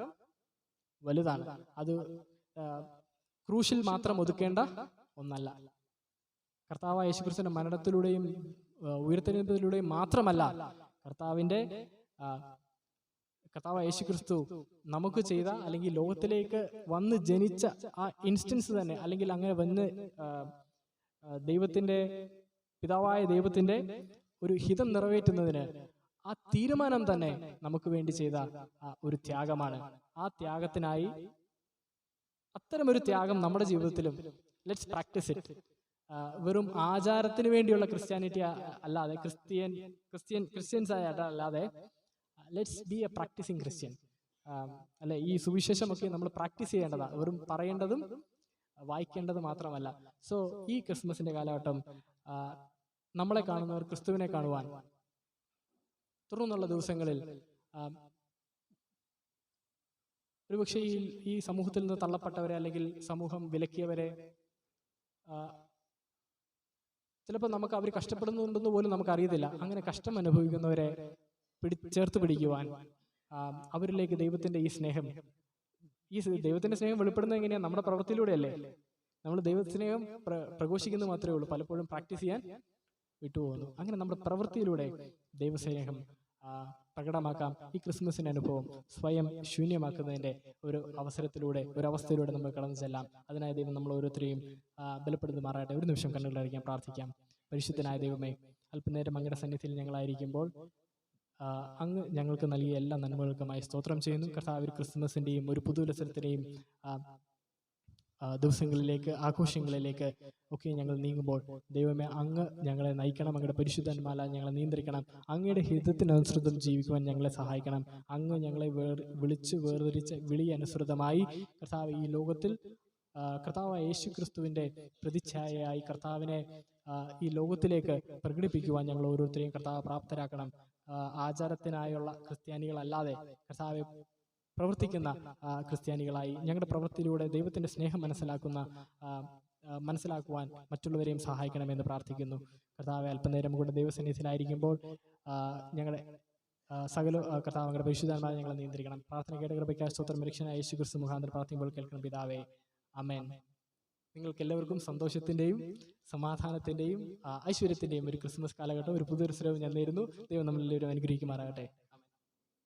വലുതാണ്. അത് ക്രൂശിൽ മാത്രം ഒതുക്കേണ്ട ഒന്നല്ല. കർത്താവായ യേശുക്രിസ്തുവിന്റെ മരണത്തിലൂടെയും ഉയർത്തെഴുന്നേൽപ്പിലൂടെയും മാത്രമല്ല, കർത്താവായ യേശുക്രിസ്തു നമുക്ക് ചെയ്ത അല്ലെങ്കിൽ ലോകത്തിലേക്ക് വന്ന് ജനിച്ച ആ ഇൻസ്റ്റൻസ് തന്നെ, അല്ലെങ്കിൽ അങ്ങനെ വന്ന് പിതാവായ ദൈവത്തിന്റെ ഒരു ഹിതം നിറവേറ്റുന്നതിന് ആ തീരുമാനം തന്നെ നമുക്ക് വേണ്ടി ചെയ്ത ഒരു ത്യാഗമാണ്. ആ ത്യാഗത്തിനായി അത്തരമൊരു ത്യാഗം നമ്മുടെ ജീവിതത്തിലും ലെറ്റ്സ് പ്രാക്ടീസ് ഇറ്റ്. വെറും ആചാരത്തിന് വേണ്ടിയുള്ള ക്രിസ്ത്യാനിറ്റി അല്ലാതെ ക്രിസ്ത്യൻസ് അല്ലാതെ let's be a practising Christian. അല്ലെ, ഈ സുവിശേഷമൊക്കെ നമ്മൾ പ്രാക്ടീസ് ചെയ്യേണ്ടതാണ്, വെറും പറയേണ്ടതും വായിക്കേണ്ടത് മാത്രമല്ല. സോ ഈ ക്രിസ്മസിന്റെ കാലഘട്ടം നമ്മളെ കാണുന്നവർ ക്രിസ്തുവിനെ കാണുവാൻ, തുടർന്നുള്ള ദിവസങ്ങളിൽ ഒരുപക്ഷെ ഈ സമൂഹത്തിൽ നിന്ന് തള്ളപ്പെട്ടവരെ അല്ലെങ്കിൽ സമൂഹം വിലക്കിയവരെ, ചിലപ്പോൾ നമുക്ക് അവർ കഷ്ടപ്പെടുന്നുണ്ടെന്ന് പോലും നമുക്കറിയത്തില്ല, അങ്ങനെ കഷ്ടം അനുഭവിക്കുന്നവരെ ചേർത്ത് പിടിക്കുവാൻ, അവരിലേക്ക് ദൈവത്തിന്റെ ദൈവത്തിന്റെ സ്നേഹം വെളിപ്പെടുന്നത് എങ്ങനെയാണ്? നമ്മുടെ പ്രവൃത്തിയിലൂടെയല്ലേ. നമ്മൾ ദൈവസ്നേഹം പ്രഘോഷിക്കുന്നത് മാത്രമേ ഉള്ളൂ, പലപ്പോഴും പ്രാക്ടീസ് ചെയ്യാൻ വിട്ടുപോകുന്നു. അങ്ങനെ നമ്മുടെ പ്രവൃത്തിയിലൂടെ ദൈവസ്നേഹം പ്രകടമാക്കാം. ഈ ക്രിസ്മസിന്റെ അനുഭവം സ്വയം ശൂന്യമാക്കുന്നതിന്റെ ഒരു അവസ്ഥയിലൂടെ നമ്മൾ കടന്നു ചെല്ലാം. അതിനായി ദൈവം നമ്മൾ ഓരോരുത്തരെയും ബലപ്പെടുത്തുമാറാകട്ടെ. ഒരു നിമിഷം കണ്ണുകളടയ്ക്കാം, പ്രാർത്ഥിക്കാം. പരിശുദ്ധനായ ദൈവമേ, അല്പനേരം അങ്ങയുടെ സന്നിധിയിൽ ഞങ്ങളായിരിക്കുമ്പോൾ അങ്ങ് ഞങ്ങൾക്ക് നൽകിയ എല്ലാ നന്മകൾക്കുമായി സ്തോത്രം ചെയ്യുന്നു. കർത്താവ്, ക്രിസ്മസിന്റെയും ഒരു പുതുവത്സരത്തിന്റെയും ദിവസങ്ങളിലേക്ക്, ആഘോഷങ്ങളിലേക്ക് ഒക്കെ ഞങ്ങൾ നീങ്ങുമ്പോൾ ദൈവമേ, അങ്ങ് ഞങ്ങളെ നയിക്കണം. അങ്ങയുടെ പരിശുദ്ധന്മാല ഞങ്ങളെ നിയന്ത്രിക്കണം. അങ്ങയുടെ ഹിതത്തിനനുസൃതം ജീവിക്കുവാൻ ഞങ്ങളെ സഹായിക്കണം. അങ്ങ് ഞങ്ങളെ വേർതിരിച്ച വിളി അനുസൃതമായി കർത്താവ് ഈ ലോകത്തിൽ കർത്താവായ യേശുക്രിസ്തുവിന്റെ പ്രതിച്ഛായയായി കർത്താവിനെ ഈ ലോകത്തിലേക്ക് പ്രകടിപ്പിക്കുവാൻ ഞങ്ങൾ ഓരോരുത്തരെയും കർത്താവ് പ്രാപ്തരാക്കണം. ആചാരത്തിനായുള്ള ക്രിസ്ത്യാനികളല്ലാതെ കർത്താവെ പ്രവർത്തിക്കുന്ന ക്രിസ്ത്യാനികളായി ഞങ്ങളുടെ പ്രവൃത്തിയിലൂടെ ദൈവത്തിന്റെ സ്നേഹം മനസ്സിലാക്കുവാൻ മറ്റുള്ളവരെയും സഹായിക്കണമെന്ന് പ്രാർത്ഥിക്കുന്നു. കർത്താവെ, അല്പനേരം കൂടെ ദൈവസന്നിധിയിലായിരിക്കുമ്പോൾ ഞങ്ങളെ കർത്താവ് അങ്ങയുടെ പരിശുദ്ധന്മാരെ ഞങ്ങളെ നിയന്ത്രിക്കണം. പ്രാർത്ഥന കേട്ട കൃപയ്ക്കായി സ്തോത്രം. രക്ഷകനായ യേശുക്രിസ്തു മുഖാന്തരം പ്രാർത്ഥിക്കുമ്പോൾ കേൾക്കണം പിതാവേ, ആമേൻ. നിങ്ങൾക്ക് എല്ലാവർക്കും സന്തോഷത്തിന്റെയും സമാധാനത്തിന്റെയും ഐശ്വര്യത്തിന്റെയും ഒരു ക്രിസ്മസ് കാലഘട്ടം, ഒരു പുതുവത്സരവും ഞാൻ നേരുന്നു. ദൈവം നമ്മളെല്ലാവരും അനുഗ്രഹിക്കുമാറാകട്ടെ.